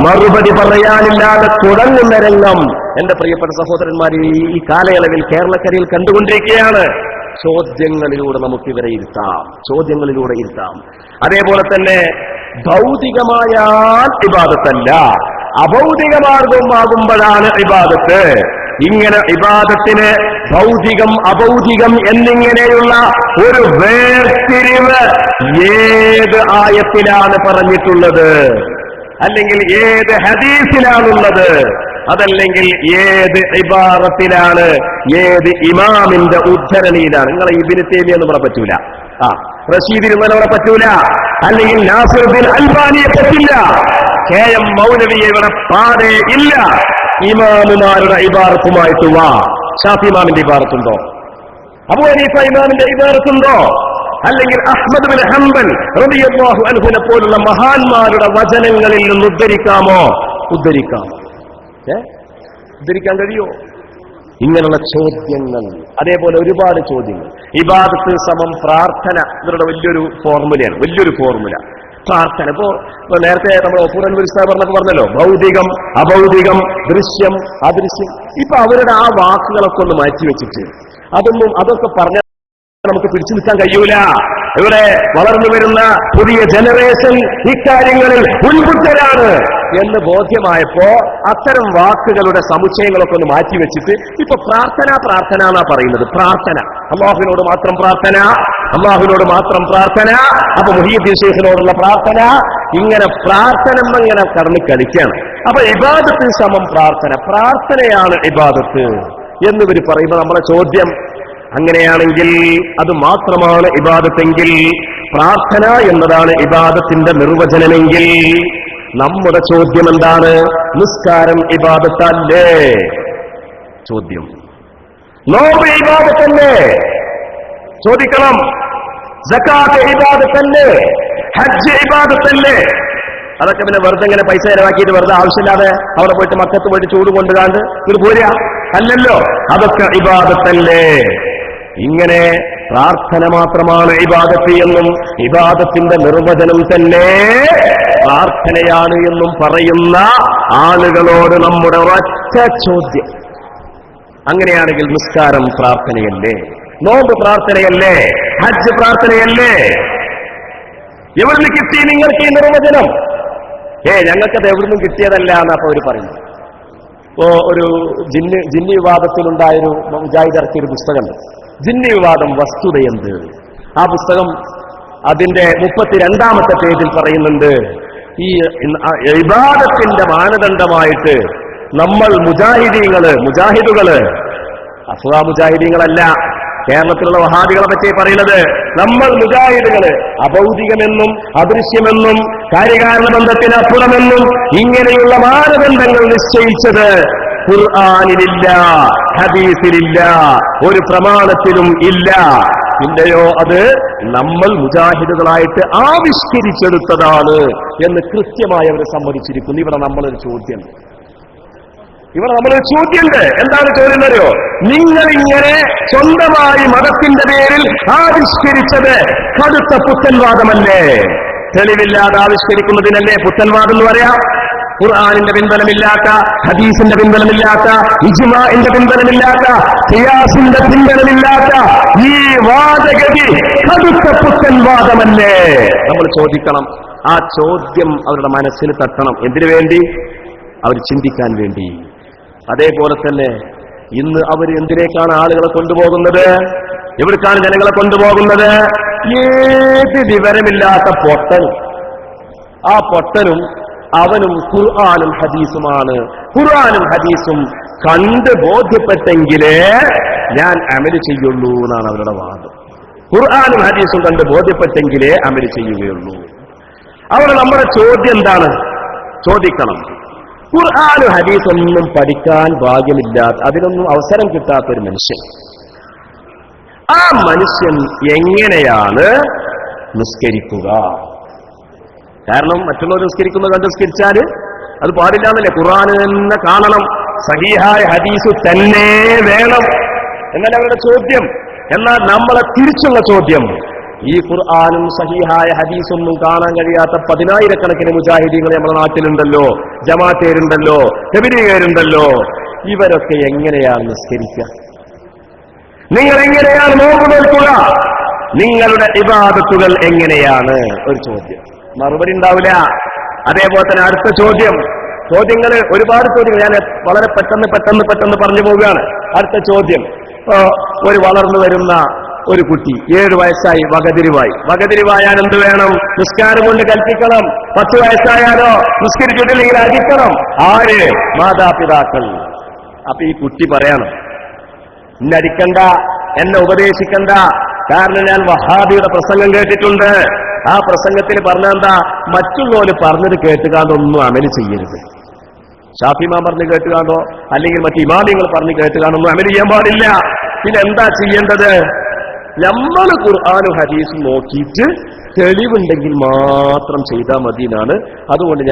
മറുപടി പറയാനില്ലാതെ തുടങ്ങുന്ന രംഗം എന്റെ പ്രിയപ്പെട്ട സഹോദരന്മാർ ഈ കാലയളവിൽ കേരളക്കരയിൽ കണ്ടുകൊണ്ടിരിക്കുകയാണ്. ചോദ്യങ്ങളിലൂടെ നമുക്ക് ഇവരെ ഇരുത്താം. അതേപോലെ തന്നെ ഭൗതികമായാൽ ഇബാദത്തല്ല, അഭൗതിക മാർഗമാകുമ്പോഴാണ് ഇബാദത്ത്. ഇങ്ങനെ ഇബാദത്തിന് ഭൗതികം അഭൗതികം എന്നിങ്ങനെയുള്ള ഒരു വേർതിരിവ് ഏത് ആയത്തിലാണ് പറഞ്ഞിട്ടുള്ളത്, അല്ലെങ്കിൽ ഏത് ഹദീസിലാണുള്ളത്, അതല്ലെങ്കിൽ ഏത് ഇബാറത്തിലാണ്, ഏത് ഇമാമിന്റെ ഉദ്ധരണിയിലാണ്? നിങ്ങളെ ഇബ്നു തൈമിയ്യ എന്ന് പറയാൻ പറ്റൂല, റഷീദ് ഇവിടെ പറ്റൂല, അല്ലെങ്കിൽ നാസിറുദ്ദീൻ അൽബാനിയെ പറ്റില്ല, KM മൗലവിയെ ഇവിടെ പാടേ ഇല്ല. ഇമാമുമാരുടെ ഇബാറത്തുമായിട്ട് വാ. ഷാഫി ഇമാമിന്റെ ഇബാറത്തുണ്ടോ? അബൂ ഹനീഫ ഇമാമിന്റെ ഇബാറത്തുണ്ടോ? അല്ലെങ്കിൽ അഹ്മദ് ബിൻ ഹംബൽ റളിയല്ലാഹു അൻഹുനെ പോലുള്ള മഹാന്മാരുടെ വചനങ്ങളിൽ നിന്ന് ഉദ്ധരിക്കാമോ? ഉദ്ധരിക്കാൻ കഴിയോ? ഇങ്ങനെയുള്ള ചോദ്യങ്ങൾ, അതേപോലെ ഒരുപാട് ചോദ്യങ്ങൾ. ഇബാദത്ത് സമം പ്രാർത്ഥന, ഇവരുടെ വലിയൊരു ഫോർമുല പ്രാർത്ഥന. ഇപ്പോ നേരത്തെ നമ്മൾ ഒപ്പൂറൻപൂർ ഉസ്താദ് പറഞ്ഞല്ലോ, ഭൗതികം അഭൗതികം ദൃശ്യം അദൃശ്യം. ഇപ്പൊ അവരുടെ ആ വാക്കുകളൊക്കെ ഒന്ന് മാറ്റിവെച്ചിട്ട് അതൊക്കെ പറഞ്ഞ നമുക്ക് പിടിച്ചു നിൽക്കാൻ കഴിയൂല. ഇവിടെ വളർന്നു വരുന്ന പുതിയ ജനറേഷൻ ഇക്കാര്യങ്ങളിൽ ഉത്ബുദ്ധരാണ് എന്ന് ബോധ്യമായപ്പോ അത്തരം വാക്കുകളുടെ സമുച്ചയങ്ങളൊക്കെ ഒന്ന് മാറ്റിവെച്ചിട്ട് ഇപ്പൊ പ്രാർത്ഥന എന്നാ പറയുന്നത്. പ്രാർത്ഥന, അല്ലാഹുവിനോട് മാത്രം പ്രാർത്ഥന. അപ്പൊ മുഹീദ്ദീൻ ശൈഖിനോടുള്ള പ്രാർത്ഥന, ഇങ്ങനെ പ്രാർത്ഥന കടന്നു കളിക്കുകയാണ്. അപ്പൊ ഇബാദത്ത് സമം പ്രാർത്ഥനയാണ് ഇബാദത്ത് എന്നിവർ പറയുമ്പോൾ നമ്മളെ ചോദ്യം, അങ്ങനെയാണെങ്കിൽ അത് മാത്രമാണ് ഇബാദത്തെങ്കിൽ, പ്രാർത്ഥന എന്നതാണ് ഇബാദത്തിന്റെ നിർവചനമെങ്കിൽ നമ്മുടെ ചോദ്യം എന്താണ്? നിസ്കാരം ഇബാദത്തല്ലേ? ചോദ്യം. നോമ്പ് ഇബാദത്തല്ലേ? ചോദിക്കണം. സകാത്ത് ഇബാദത്തല്ലേ? ഹജ്ജ് ഇബാദത്തല്ലേ? അതൊക്കെ പിന്നെ വെറുതെ ഇങ്ങനെ പൈസ ചെലവാക്കിയിട്ട് വെറുതെ ആവശ്യമില്ലാതെ അവിടെ പോയിട്ട് മക്കത്ത് പോയിട്ട് ചൂട് കൊണ്ടുകാണ്ട് ഇത് പോരാ, അല്ലല്ലോ. അതൊക്കെ ഇബാദത്തല്ലേ? ഇങ്ങനെ പ്രാർത്ഥന മാത്രമാണ് ഇബാദത്ത് എന്നും ഇബാദത്തിന്റെ നിർവചനം തന്നെ പ്രാർത്ഥനയാണ് എന്നും പറയുന്ന ആളുകളോട് നമ്മുടെ ഒറ്റ ചോദ്യം, അങ്ങനെയാണെങ്കിൽ നിസ്കാരം പ്രാർത്ഥനയല്ലേ? നോമ്പ് പ്രാർത്ഥനയല്ലേ? ഹജ്ജ് പ്രാർത്ഥനയല്ലേ? എവിടുന്ന് കിട്ടി നിങ്ങൾക്ക് ഈ നിർവചനം? ഞങ്ങൾക്കത് എവിടുന്നും കിട്ടിയതല്ല എന്നപ്പോ അവർ പറയുന്നു. ഇപ്പോ ഒരു ജിന്നി വിവാദത്തിലുണ്ടായൊരു മുജാഹിദ് ഇറക്കിയൊരു പുസ്തകമുണ്ട്, ജിന്നി വിവാദം വസ്തുതയെന്ത്. ആ പുസ്തകം അതിന്റെ 32ാമത്തെ പേജിൽ പറയുന്നുണ്ട്, ഈ ഇബാദത്തിന്റെ മാനദണ്ഡമായിട്ട് നമ്മൾ മുജാഹിദുകള് അസ്വാ മുജാഹിദീങ്ങളല്ല, കേരളത്തിലുള്ള വഹാബികളെ പറ്റി പറയുന്നത്, നമ്മൾ മുജാഹിദുകള് അഭൗതികമെന്നും അദൃശ്യമെന്നും കാര്യകാരണ ബന്ധത്തിനപ്പുറമെന്നും ഇങ്ങനെയുള്ള മാനദണ്ഡങ്ങൾ നിശ്ചയിച്ചത് ഖുർആനിലില്ല, ഹദീസിലില്ല, ഒരു പ്രമാണത്തിലും ഇല്ല. ഇല്ലയോ, അത് നമ്മൾ മുജാഹിദുകളായിട്ട് ആവിഷ്കരിച്ചെടുത്തതാണ് എന്ന് കൃത്യമായി അവർ സമ്മതിച്ചിരിക്കുന്നു. ഇവിടെ നമ്മളൊരു ചോദ്യമുണ്ട്. എന്താണ് ചോദ്യം അറിയോ? നിങ്ങളിങ്ങനെ സ്വന്തമായി മതത്തിന്റെ പേരിൽ ആവിഷ്കരിച്ചത് കടുത്ത പുത്തൻവാദമല്ലേ? തെളിവില്ലാതെ ആവിഷ്കരിക്കുന്നതിനല്ലേ പുത്തൻവാദം എന്ന് പറയാം? ഖുർആനിന്റെ പിൻബലമില്ലാത്ത, ഹദീസിന്റെ പിൻബലമില്ലാത്ത, ഇജ്മാഇന്റെ പിൻബലമില്ലാത്ത, ഖിയാസിന്റെ പിൻബലമില്ലാത്ത ഈ വാദഗതി കടുത്ത പുത്തൻവാദമല്ലേ? നമ്മൾ ചോദിക്കണം. ആ ചോദ്യം അവരുടെ മനസ്സിൽ തട്ടണം. എന്തിനു വേണ്ടി? അവർ ചിന്തിക്കാൻ വേണ്ടി. അതേപോലെ തന്നെ ഇന്ന് അവർ എന്തിനേക്കാണ് ആളുകളെ കൊണ്ടുപോകുന്നത്? എവിടേക്കാണ് ജനങ്ങളെ കൊണ്ടുപോകുന്നത്? ഏത് വിവരമില്ലാത്ത പൊട്ടൻ, ആ പൊട്ടനും അവനും ഖുർആനും ഹദീസുമാണ്. ഖുർആനും ഹദീസും കണ്ട് ബോധ്യപ്പെട്ടെങ്കിലേ ഞാൻ അമല് ചെയ്യുള്ളൂ എന്നാണ് അവരുടെ വാദം. ഖുർആനും ഹദീസും കണ്ട് ബോധ്യപ്പെട്ടെങ്കിലേ അമല് ചെയ്യുകയുള്ളൂ. അവിടെ നമ്മുടെ ചോദ്യം എന്താണ്? ചോദിക്കണം, ഖുർആനും ഹദീസൊന്നും പഠിക്കാൻ ഭാഗ്യമില്ലാത്ത, അതിനൊന്നും അവസരം കിട്ടാത്തൊരു മനുഷ്യൻ, ആ മനുഷ്യൻ എങ്ങനെയാണ് നിസ്കരിക്കുക? കാരണം മറ്റുള്ളവർ നിസ്കരിക്കുന്നത് കണ്ട് നിസ്കരിച്ചാൽ അത് പാടില്ലാന്നല്ലേ? ഖുർആൻ തന്നെ കാണണം, സഹീഹായ ഹദീസ് തന്നെ വേണം എന്നല്ല അവരുടെ ചോദ്യം. എന്നാൽ നമ്മളെ തിരിച്ചുള്ള ചോദ്യം, ഈ ഖുർആനും സഹീഹായ ഹദീസൊന്നും കാണാൻ കഴിയാത്ത 10,000-കണക്കിന് മുജാഹിദീങ്ങൾ നമ്മുടെ നാട്ടിലുണ്ടല്ലോ, ജമാഅത്തേരുണ്ടല്ലോ, തബ്ലീഗുകാരുണ്ടല്ലോ, ഇവരൊക്കെ എങ്ങനെയാണ് നിസ്കരിക്കുക? നിങ്ങൾ എങ്ങനെയാണ് നോമ്പ് നോക്കുക? നിങ്ങളുടെ ഇബാദത്തുകൾ എങ്ങനെയാണ്? ഒരു ചോദ്യം, മറുപടി ഉണ്ടാവില്ല. അതേപോലെ തന്നെ അടുത്ത ചോദ്യങ്ങൾ ഒരുപാട് ചോദ്യങ്ങൾ ഞാൻ വളരെ പെട്ടെന്ന് പറഞ്ഞു പോവുകയാണ്. അടുത്ത ചോദ്യം, ഒരു വളർന്നു വരുന്ന ഒരു കുട്ടി 7 വയസ്സായി, വകതിരിവായാൽ എന്ത് വേണം? നിസ്കാരം കൊണ്ട് കൽപ്പിക്കണം. 10 വയസ്സായാലോ നിസ്കരിച്ചിട്ടില്ലെങ്കിൽ അടിക്കണം. ആര്? മാതാപിതാക്കൾ. അപ്പൊ ഈ കുട്ടി പറയണം, എന്നെ അടിക്കണ്ട, എന്നെ ഉപദേശിക്കണ്ട, കാരണം ഞാൻ വഹാബിയുടെ പ്രസംഗം കേട്ടിട്ടുണ്ട്. ആ പ്രസംഗത്തിൽ പറഞ്ഞെന്താ? മറ്റുള്ളവര് പറഞ്ഞത് കേട്ടുകാണ്ടൊന്നും അമല് ചെയ്യരുത്. ഷാഫിമാൻ പറഞ്ഞ് കേട്ടുകാണ്ടോ അല്ലെങ്കിൽ മറ്റു ഇമാമിങ്ങൾ പറഞ്ഞ് കേട്ടുകാണ്ടൊന്നും അമല് ചെയ്യാൻ പാടില്ല. പിന്നെ എന്താ ചെയ്യേണ്ടത്? നമ്മൾ ഖുർആനും ഹദീസും നോക്കിയിട്ട് തെളിവുണ്ടെങ്കിൽ മാത്രം ചെയ്താൽ മതി എന്നാണ്. അതുകൊണ്ട്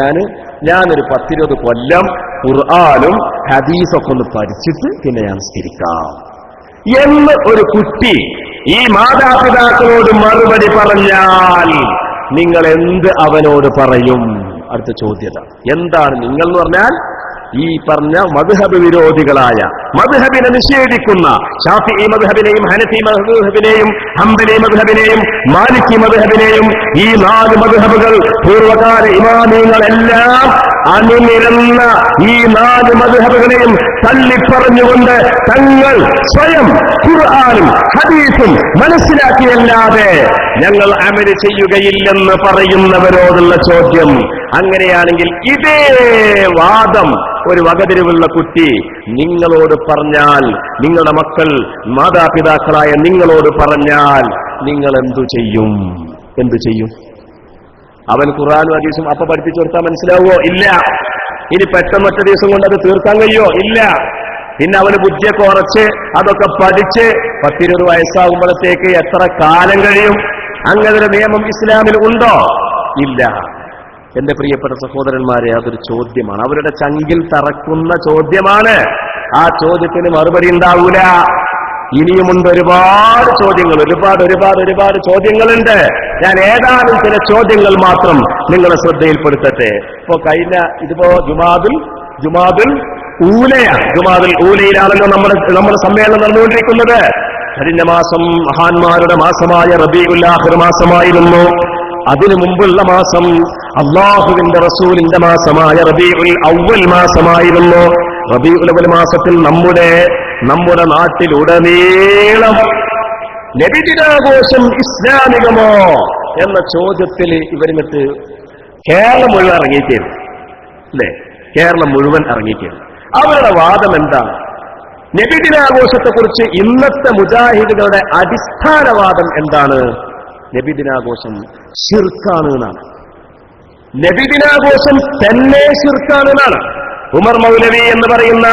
ഞാനൊരു 10-20 കൊല്ലം ഖുർആനും ഹദീസൊക്കെ ഒന്ന് പഠിച്ചിട്ട് പിന്നെ ഞാൻ നിസ്കരിക്കാം എന്ന് ഒരു കുട്ടി ഈ മാതാപിതാക്കളോട് മറുപടി പറഞ്ഞാൽ നിങ്ങൾ എന്ത് അവനോട് പറയും? അടുത്ത ചോദ്യത എന്താണ്? നിങ്ങൾ എന്ന് പറഞ്ഞാൽ ഈ പറഞ്ഞ മദ്ഹബ് വിരോധികളായ, മദ്ഹബിനെ നിഷേധിക്കുന്ന ശാഫിഈ മദ്ഹബിനെയും ഹനഫി മദ്ഹബിനെയും ഹംബലി മദ്ഹബിനെയും മാലിക്കി മദ്ഹബിനെയും, ഈ 4 മദ്ഹബുകൾ പൂർവകാല ഇമാമിങ്ങളെല്ലാം അണിനിരന്ന ഈ 4 മദ്ഹബുകളെയും തള്ളിപ്പറഞ്ഞുകൊണ്ട് തങ്ങൾ സ്വയം ഖുർആനും ഹദീസും മനസ്സിലാക്കിയല്ലാതെ ഞങ്ങൾ അമല് ചെയ്യുകയില്ലെന്ന് പറയുന്നവരോടുള്ള ചോദ്യം, അങ്ങനെയാണെങ്കിൽ ഇതേ വാദം ഒരു വകതിരിവുള്ള കുട്ടി നിങ്ങളോട് പറഞ്ഞാൽ, നിങ്ങളുടെ മക്കൾ മാതാപിതാക്കളായ നിങ്ങളോട് പറഞ്ഞാൽ നിങ്ങൾ എന്തു ചെയ്യും? അവൻ ഖുർആനും ഹദീസും അപ്പൊ പഠിപ്പിച്ചു കൊടുത്താൽ മനസ്സിലാവോ? ഇല്ല. ഇനി പെട്ടെന്നൊറ്റ ദിവസം കൊണ്ട് അത് തീർക്കാൻ കഴിയോ? ഇല്ല. പിന്നെ അവന് ബുദ്ധിയൊക്കെ ഉറച്ച് അതൊക്കെ പഠിച്ച് 10-20 വയസ്സാകുമ്പോഴത്തേക്ക് എത്ര കാലം കഴിയും? അങ്ങനെ ഒരു നിയമം ഇസ്ലാമിൽ ഉണ്ടോ? ഇല്ല. എന്റെ പ്രിയപ്പെട്ട സഹോദരന്മാരെ, അതൊരു ചോദ്യമാണ്, അവരുടെ ചങ്കിൽ തറക്കുന്ന ചോദ്യമാണ്. ആ ചോദ്യത്തിന് മറുപടി ഉണ്ടാവൂല. ഇനിയുമുണ്ട് ഒരുപാട് ചോദ്യങ്ങൾ, ഒരുപാട് ചോദ്യങ്ങളുണ്ട്. ഞാൻ ഏതാനും ചില ചോദ്യങ്ങൾ മാത്രം നിങ്ങളെ ശ്രദ്ധയിൽപ്പെടുത്തട്ടെ. ഇപ്പോ ഇതിപ്പോ ജുമാദുൽ ഊലയിലാണല്ലോ നമ്മുടെ സമ്മേളനം നടന്നുകൊണ്ടിരിക്കുന്നത്. കഴിഞ്ഞ മാസം മഹാന്മാരുടെ മാസമായ റബീഉൽ ആഖിർ മാസമായിരുന്നു. അതിനു മുമ്പുള്ള മാസം അല്ലാഹുവിന്റെ റസൂലിന്റെ മാസമായ റബീഉൽ അവ്വൽ മാസമായിരുന്നു. റബീഉൽ അവ്വൽ മാസത്തിൽ നമ്മുടെ നാട്ടിലുടനീളം നബിദിനാഘോഷം ഇസ്ലാമികമോ എന്ന ചോദ്യത്തിൽ ഇവരിങ്ങട്ട് കേരളം മുഴുവൻ ഇറങ്ങിയിരിക്കുന്നു, അല്ലേ? കേരളം മുഴുവൻ ഇറങ്ങിയിരിക്കുന്നു. അവരുടെ വാദം എന്താണ്? നബിദിനാഘോഷത്തെക്കുറിച്ച് ഇന്നത്തെ മുജാഹിദുകളുടെ അടിസ്ഥാനവാദം എന്താണ്? നബിദിനാഘോഷം ശിർക്കാണ് എന്നാണ്. നബിദിനാഘോഷം തന്നെ ശിർക്കാണ് എന്നാണ്. ഉമർ മൗലവി എന്ന് പറയുന്ന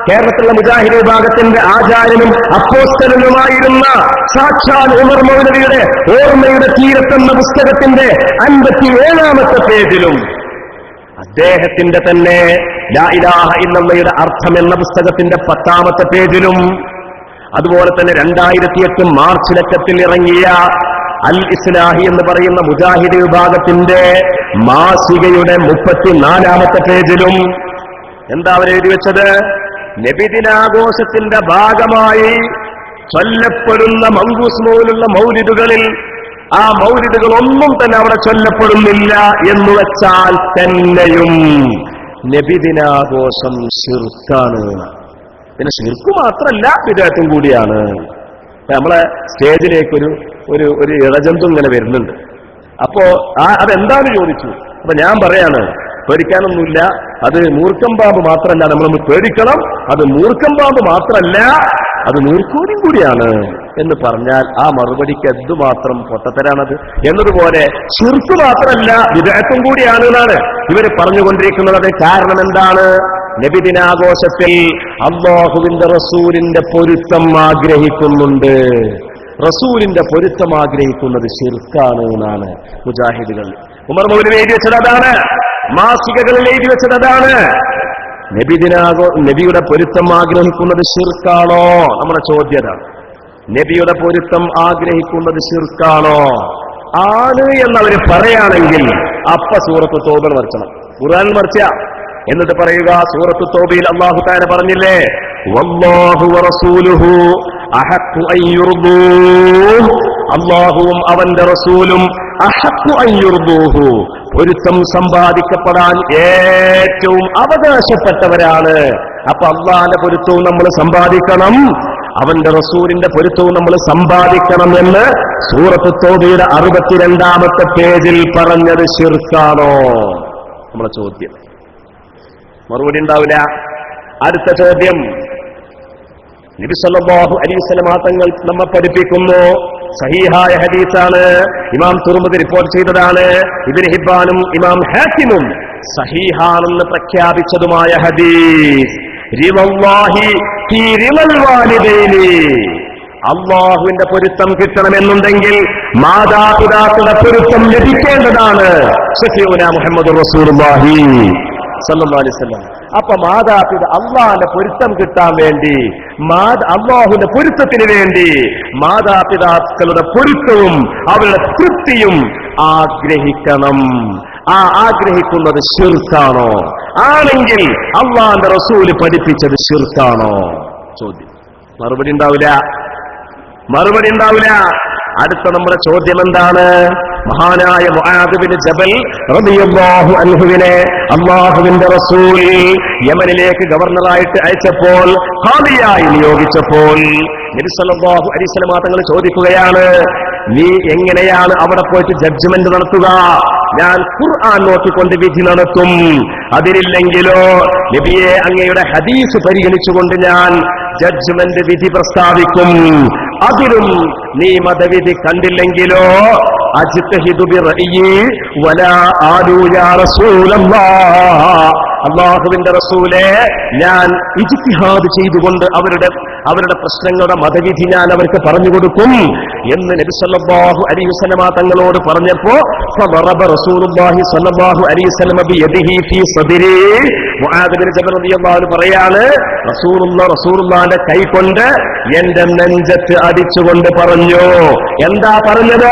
കേരളത്തിലുള്ള മുജാഹിദ് വിഭാഗത്തിന്റെ ആചാര്യനും അപ്പോസ്തലനുമായിരുന്ന സാക്ഷാൽ ഉമർ മൗലവിയുടെ ഓർമ്മയുടെ തീരത്തെന്ന പുസ്തകത്തിന്റെ 57-ാമത്തെ പേജിലും അദ്ദേഹത്തിന്റെ തന്നെ ലാ ഇലാഹ ഇല്ലല്ലാഹയുടെ അർത്ഥം എന്ന പുസ്തകത്തിന്റെ 10-ാമത്തെ പേജിലും അതുപോലെ തന്നെ 2008 മാർച്ച് ലക്കത്തിൽ ഇറങ്ങിയ അൽ ഇസ്ലാഹി എന്ന് പറയുന്ന മുജാഹിദ് വിഭാഗത്തിന്റെ മാസികയുടെ 34-ാമത്തെ പേജിലും എന്താ അവർ എഴുതി വെച്ചത്? നബിദിനാഘോഷത്തിന്റെ ഭാഗമായി ചൊല്ലപ്പെടുന്ന മങ്കൂസ് പോലുള്ള മൗലിദുകളിൽ ആ മൗലിദുകളൊന്നും തന്നെ അവിടെ ചൊല്ലപ്പെടുന്നില്ല എന്ന് വെച്ചാൽ തന്നെയും നബിദിനാഘോഷം ശിർക്കാണ്. പിന്നെ ശിർക്ക് മാത്രമല്ല ബിദ്അത്തും കൂടിയാണ്. നമ്മളെ സ്റ്റേജിലേക്കൊരു ഒരു ഒരു ഇഴജന്തു ഇങ്ങനെ വരുന്നുണ്ട്. അപ്പോ അതെന്താന്ന് ചോദിച്ചു. അപ്പൊ ഞാൻ പറയാണ്, പേടിക്കാനൊന്നുമില്ല, അത് മൂർഖം പാമ്പ് മാത്രമല്ല, നമ്മൾ പേടിക്കണം, അത് മൂർഖം പാമ്പ് മാത്രമല്ല, അത് നൂർക്കൂടിയും കൂടിയാണ് എന്ന് പറഞ്ഞാൽ ആ മറുപടിക്ക് എന്തുമാത്രം പൊട്ടത്തരാണത്. എന്നതുപോലെ ശിർക്ക് മാത്രമല്ല ബിദ്അത്തും കൂടിയാണ് എന്നാണ് ഇവർ പറഞ്ഞുകൊണ്ടിരിക്കുന്നത്. കാരണം എന്താണ്? നബിദിനാഘോഷത്തിൽ അല്ലാഹുവിന്റെ റസൂലിന്റെ പൊരുത്തം ആഗ്രഹിക്കുന്നുണ്ട്. റസൂലിന്റെ പൊരുത്തം ആഗ്രഹിക്കുന്നത് ശിർക്കാണ് എന്നാണ് മുജാഹിദുകൾ. ഉമർ മൗലവി എഴുതി വെച്ചത് അതാണ്, മാസികകളിൽ എഴുതി വെച്ചത് അതാണ്. നബിയുടെ പൊരുത്തം ആഗ്രഹിക്കുന്നത് ശിർക്കാണോ? നമ്മുടെ ചോദ്യത. നബിയുടെ പൊരുത്തം ആഗ്രഹിക്കുന്നത് ശിർക്കാണോ? ആണ് എന്നവര് പറയുകയാണെങ്കിൽ അപ്പ സൂറത്ത് തൗബ മറിച്ചണം, ഖുർആൻ മറിച്ച. എന്നിട്ട് പറയുക, സൂറത്ത് തൗബയിൽ അല്ലാഹു തആല പറഞ്ഞില്ലേ, വല്ലാഹു വറസൂലുഹു അഹഖു അൻ യുർദൂഹു, അല്ലാഹുവും അവന്റെ റസൂലും അഹഖു അൻ യുർദൂഹു, പൊരുത്തം സമ്പാദിക്കപ്പെടാൻ ഏറ്റവും അവകാശപ്പെട്ടവരാണ്. അപ്പൊ അല്ലാഹുവിന്റെ പൊരുത്തവും നമ്മൾ സമ്പാദിക്കണം, അവന്റെ റസൂലിന്റെ പൊരുത്തവും നമ്മൾ സമ്പാദിക്കണം എന്ന് സൂറത്ത് തൗബയുടെ 62-ാമത്തെ പേജിൽ പറഞ്ഞത് ശിർക്കാണോ? നമ്മളെ ചോദ്യം. മറുപടി ഉണ്ടാവില്ല. അടുത്ത ചോദ്യം, നബി സല്ലല്ലാഹു അലൈഹി വസല്ലം തങ്ങൾ നമ്മെ പഠിപ്പിക്കുന്നു, സഹീഹായ ഹദീസാണ്, ഇമാം തുർമുദി റിപ്പോർട്ട് ചെയ്തതാണ്, ഇബ്നു ഹിബ്ബാനും ഇമാം ഹാക്കിമും സഹീഹാണെന്ന് പ്രഖ്യാപിച്ചതുമായ ഹദീസ്, റിവല്ലാഹി ഫീ റിവൽ വാലിദൈനി, അല്ലാഹുവിന്റെ പൊരുത്തം കിട്ടണമെന്നുണ്ടെങ്കിൽ മാതാപിതാക്കളുടെ പൊരുത്തം ലഭിക്കേണ്ടതാണ്. ഷഫീഉനാ മുഹമ്മദുർ റസൂലുള്ളാഹി സല്ലല്ലാഹു അലൈഹി വസല്ലം. അപ്പൊ അള്ളാഹുവിന്റെ പൊരുത്തം കിട്ടാൻ വേണ്ടി, അള്ളാഹുവിന്റെ പൊരുത്തത്തിന് വേണ്ടി മാതാപിതാക്കളുടെ പൊരുത്തവും അവരുടെ തൃപ്തിയും ആഗ്രഹിക്കണം. ആ ആഗ്രഹിക്കുന്നത് ശിർക്കാണോ? ആണെങ്കിൽ അള്ളാഹുവിന്റെ റസൂല് പഠിപ്പിച്ചത് ശിർക്കാണോ? ചോദ്യം. മറുപടി ഉണ്ടാവില്ല. അടുത്ത നമ്മുടെ ചോദ്യം എന്താണ്? മഹാനായ മുആദ് ബിൻ ജബൽ റളിയല്ലാഹു അൻഹുവിനെ അല്ലാഹുവിന്റെ റസൂൽ യമനിലേക്ക് ഗവർണറായിട്ട് അയച്ചപ്പോൾ, ഖാദിയായി നിയോഗിച്ചപ്പോൾ നബി സല്ലല്ലാഹു അലൈഹി വസല്ലം തങ്ങൾ ചോദിക്കുകയാണ്, നീ എങ്ങനെയാണ് അവിടെ പോയിട്ട് ജഡ്ജ്മെന്റ് നടത്തുക? ഞാൻ ഖുർആൻ നോക്കിക്കൊണ്ട് വിധി നടത്തും. അതിലില്ലെങ്കിലോ നബിയെ അങ്ങയുടെ ഹദീസ് പരിഗണിച്ചുകൊണ്ട് ഞാൻ ജഡ്ജ്മെന്റ് വിധി പ്രസ്താവിക്കും. അതിലും നീ മതവിധി കണ്ടില്ലെങ്കിലോ അജ്തഹിദു ബിറഅയി വലാ ആലു യാ റസൂലല്ലാഹ്, അല്ലാഹുവിന്റെ റസൂലേ, ഞാൻ ഇജ്തിഹാദ് ചെയ്തുകൊണ്ട് അവരുടെ പ്രശ്നങ്ങളുടെ മതവിധി ഞാൻ അവർക്ക് പറഞ്ഞു കൊടുക്കും എന്ന് നബി സല്ലല്ലാഹു അലൈഹി വസല്ലം തങ്ങളോട് പറഞ്ഞപ്പോ, ഫദറബ റസൂലുള്ളാഹി സല്ലല്ലാഹു അലൈഹി വസല്ലം ബിയദിഹി ഫീ സദ്രി, മുആദ് ബിൻ ജബൽ റളിയല്ലാഹു അൻഹു പറയാണ്, റസൂലുള്ളാഹിന്റെ കൈ കൊണ്ട് എന്റെ നെഞ്ചത്ത് അടിച്ചുകൊണ്ട് പറഞ്ഞു. എന്താ പറഞ്ഞത്?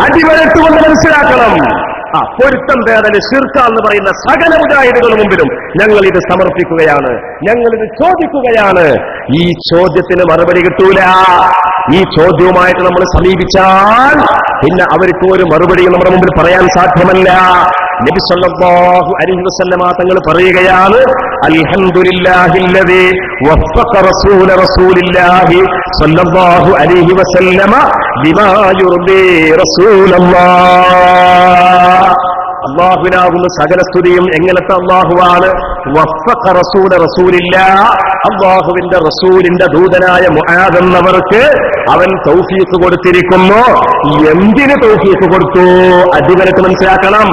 അടിവരട്ടുകൊണ്ട് മനസ്സിലാക്കണം. പൊരുത്തം തേടൽ ശിർക്ക എന്ന് പറയുന്ന സകല മുജാഹിദുകളുടെ മുമ്പിലും ഞങ്ങൾ ഇത് സമർപ്പിക്കുകയാണ്, ഞങ്ങൾ ഇത് ചോദിക്കുകയാണ്. ഈ ചോദ്യത്തിന് മറുപടി കിട്ടൂല. ഈ ചോദ്യവുമായിട്ട് നമ്മൾ സമീപിച്ചാൽ പിന്നെ അവർക്ക് ഒരു മറുപടിയും നമ്മുടെ മുമ്പിൽ പറയാൻ സാധ്യമല്ല. നബി സല്ലല്ലാഹു അലൈഹി വസല്ലം തങ്ങൾ പറയുകയാണ്, അൽഹംദുലില്ലാഹില്ലദീ വഫഖ റസൂലില്ലാഹി സല്ലല്ലാഹു അലൈഹി വസല്ലം ബിമാ യുർദി റസൂലല്ലാഹ്. അല്ലാഹുവിനാകുന്ന സകല സ്തുതിയും എങ്ങനത്തെ അല്ലാഹുവാണ്? വഫഖ റസൂലില്ലാഹ്, അല്ലാഹുവിന്റെ റസൂലിന്റെ ദൂതനായ മുആദ് എന്നവർക്ക് അവൻ തൗഫീഖ് കൊടുത്തിരിക്കുന്നു. എന്തിന് തൗഫീഖ് കൊടുത്തു? അടിവരട്ട് മനസ്സിലാക്കണം.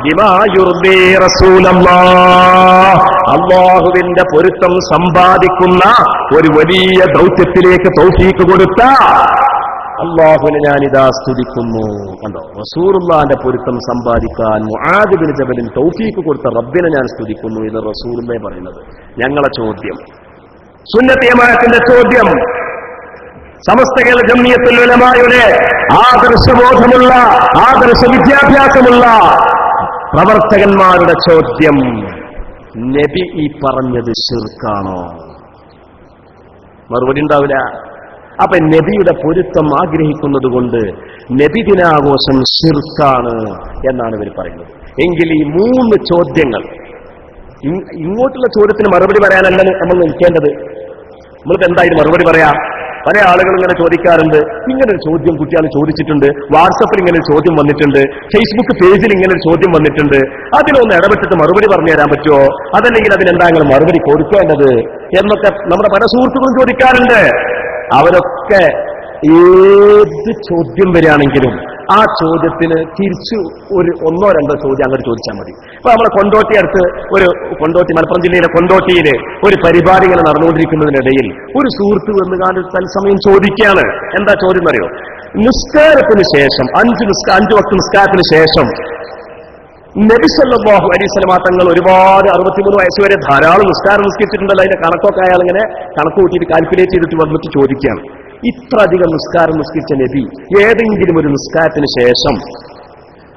ബിമാ യുർദി റസൂലല്ലാഹ്, അല്ലാഹുവിന്റെ പൊരുത്തം സമ്പാദിക്കുന്ന ഒരു വലിയ ദൗത്യത്തിലേക്ക് തൗഫീഖ് കൊടുത്ത അല്ലാഹുവിനെ ഞാനിതാ സ്തുതിക്കുന്നു. കണ്ടോ, റസൂലുള്ളാഹിന്റെ പൊരുത്തം സമ്പാദിക്കാൻ മുആദ് ബിൻ ജബലിന് തൗഫീഖ് കൊടുത്ത റബ്ബിനെ ഞാൻ സ്തുതിക്കുന്നു. ഇത് റസൂലുള്ളാഹി പറയുന്നത്. ഞങ്ങളെ ചോദ്യം, സുന്നത്ത് ജമാഅത്തിന്റെ ചോദ്യം, സമസ്ത കേരള ജംഇയ്യത്തുൽ ഉലമായുടെ ആദർശബോധമുള്ള, ആദർശ വിദ്യാഭ്യാസമുള്ള പ്രവർത്തകന്മാരുടെ ചോദ്യം, നബി ഈ പറഞ്ഞത് ശിർക്കാണോ? മറുപടി ഉണ്ടാവില്ല. അപ്പൊ നബിയുടെ പൊരുത്തം ആഗ്രഹിക്കുന്നത് കൊണ്ട് നബിദിനാഘോഷം ശിർക്കാണ് എന്നാണ് ഇവർ പറയുന്നത്. എങ്കിൽ ഈ 3 ചോദ്യങ്ങൾ, ഇങ്ങോട്ടുള്ള ചോദ്യത്തിന് മറുപടി പറയാനല്ല നമ്മൾ നിൽക്കേണ്ടത്. നമ്മളിപ്പോ എന്തായാലും മറുപടി പറയാ? പല ആളുകൾ ഇങ്ങനെ ചോദിക്കാറുണ്ട്, ഇങ്ങനെ ഒരു ചോദ്യം കുട്ടികൾ ചോദിച്ചിട്ടുണ്ട്, വാട്സപ്പിൽ ഇങ്ങനെ ഒരു ചോദ്യം വന്നിട്ടുണ്ട്, ഫേസ്ബുക്ക് പേജിൽ ഇങ്ങനെ ഒരു ചോദ്യം വന്നിട്ടുണ്ട്, അതിനൊന്ന് ഇടപെട്ടിട്ട് മറുപടി പറഞ്ഞു തരാൻ പറ്റുമോ, അതല്ലെങ്കിൽ അതിനെന്താ നിങ്ങൾ മറുപടി കൊടുക്കേണ്ടത് എന്നൊക്കെ നമ്മുടെ പല സുഹൃത്തുക്കളും ചോദിക്കാറുണ്ട്. അവരൊക്കെ ഏത് ചോദ്യം വരികയാണെങ്കിലും ആ ചോദ്യത്തിന് തിരിച്ചു ഒരു 1-2 ചോദ്യം അങ്ങോട്ട് ചോദിച്ചാൽ മതി. ഇപ്പൊ നമ്മളെ മലപ്പുറം ജില്ലയിലെ കൊണ്ടോട്ടിയില് ഒരു പരിപാടി ഇങ്ങനെ നടന്നുകൊണ്ടിരിക്കുന്നതിനിടയിൽ ഒരു സുഹൃത്ത് വന്നുകാണ്ട് തത്സമയം ചോദിക്കുകയാണ്. എന്താ ചോദ്യം അറിയോ? നിസ്കാരത്തിന് ശേഷം 5 വക്ത് നിസ്കാരത്തിന് ശേഷം നബി സല്ലല്ലാഹു അലൈഹി വസല്ലം തങ്ങൾ ഒരുപാട് 63 വയസ്സ് വരെ ധാരാളം നിസ്കാരം നിസ്കരിച്ചിട്ടുണ്ടല്ലോ, അതിന്റെ കണക്കൊക്കെ അയാൾ ഇങ്ങനെ കണക്ക് കൂട്ടിയിട്ട് കാൽക്കുലേറ്റ് ചെയ്തിട്ട് വന്നിട്ട് ചോദിക്കുകയാണ്, ഇത്ര അധികം നിസ്കാരം നിസ്കരിച്ച നബി ഏതെങ്കിലും ഒരു നിസ്കാരത്തിന് ശേഷം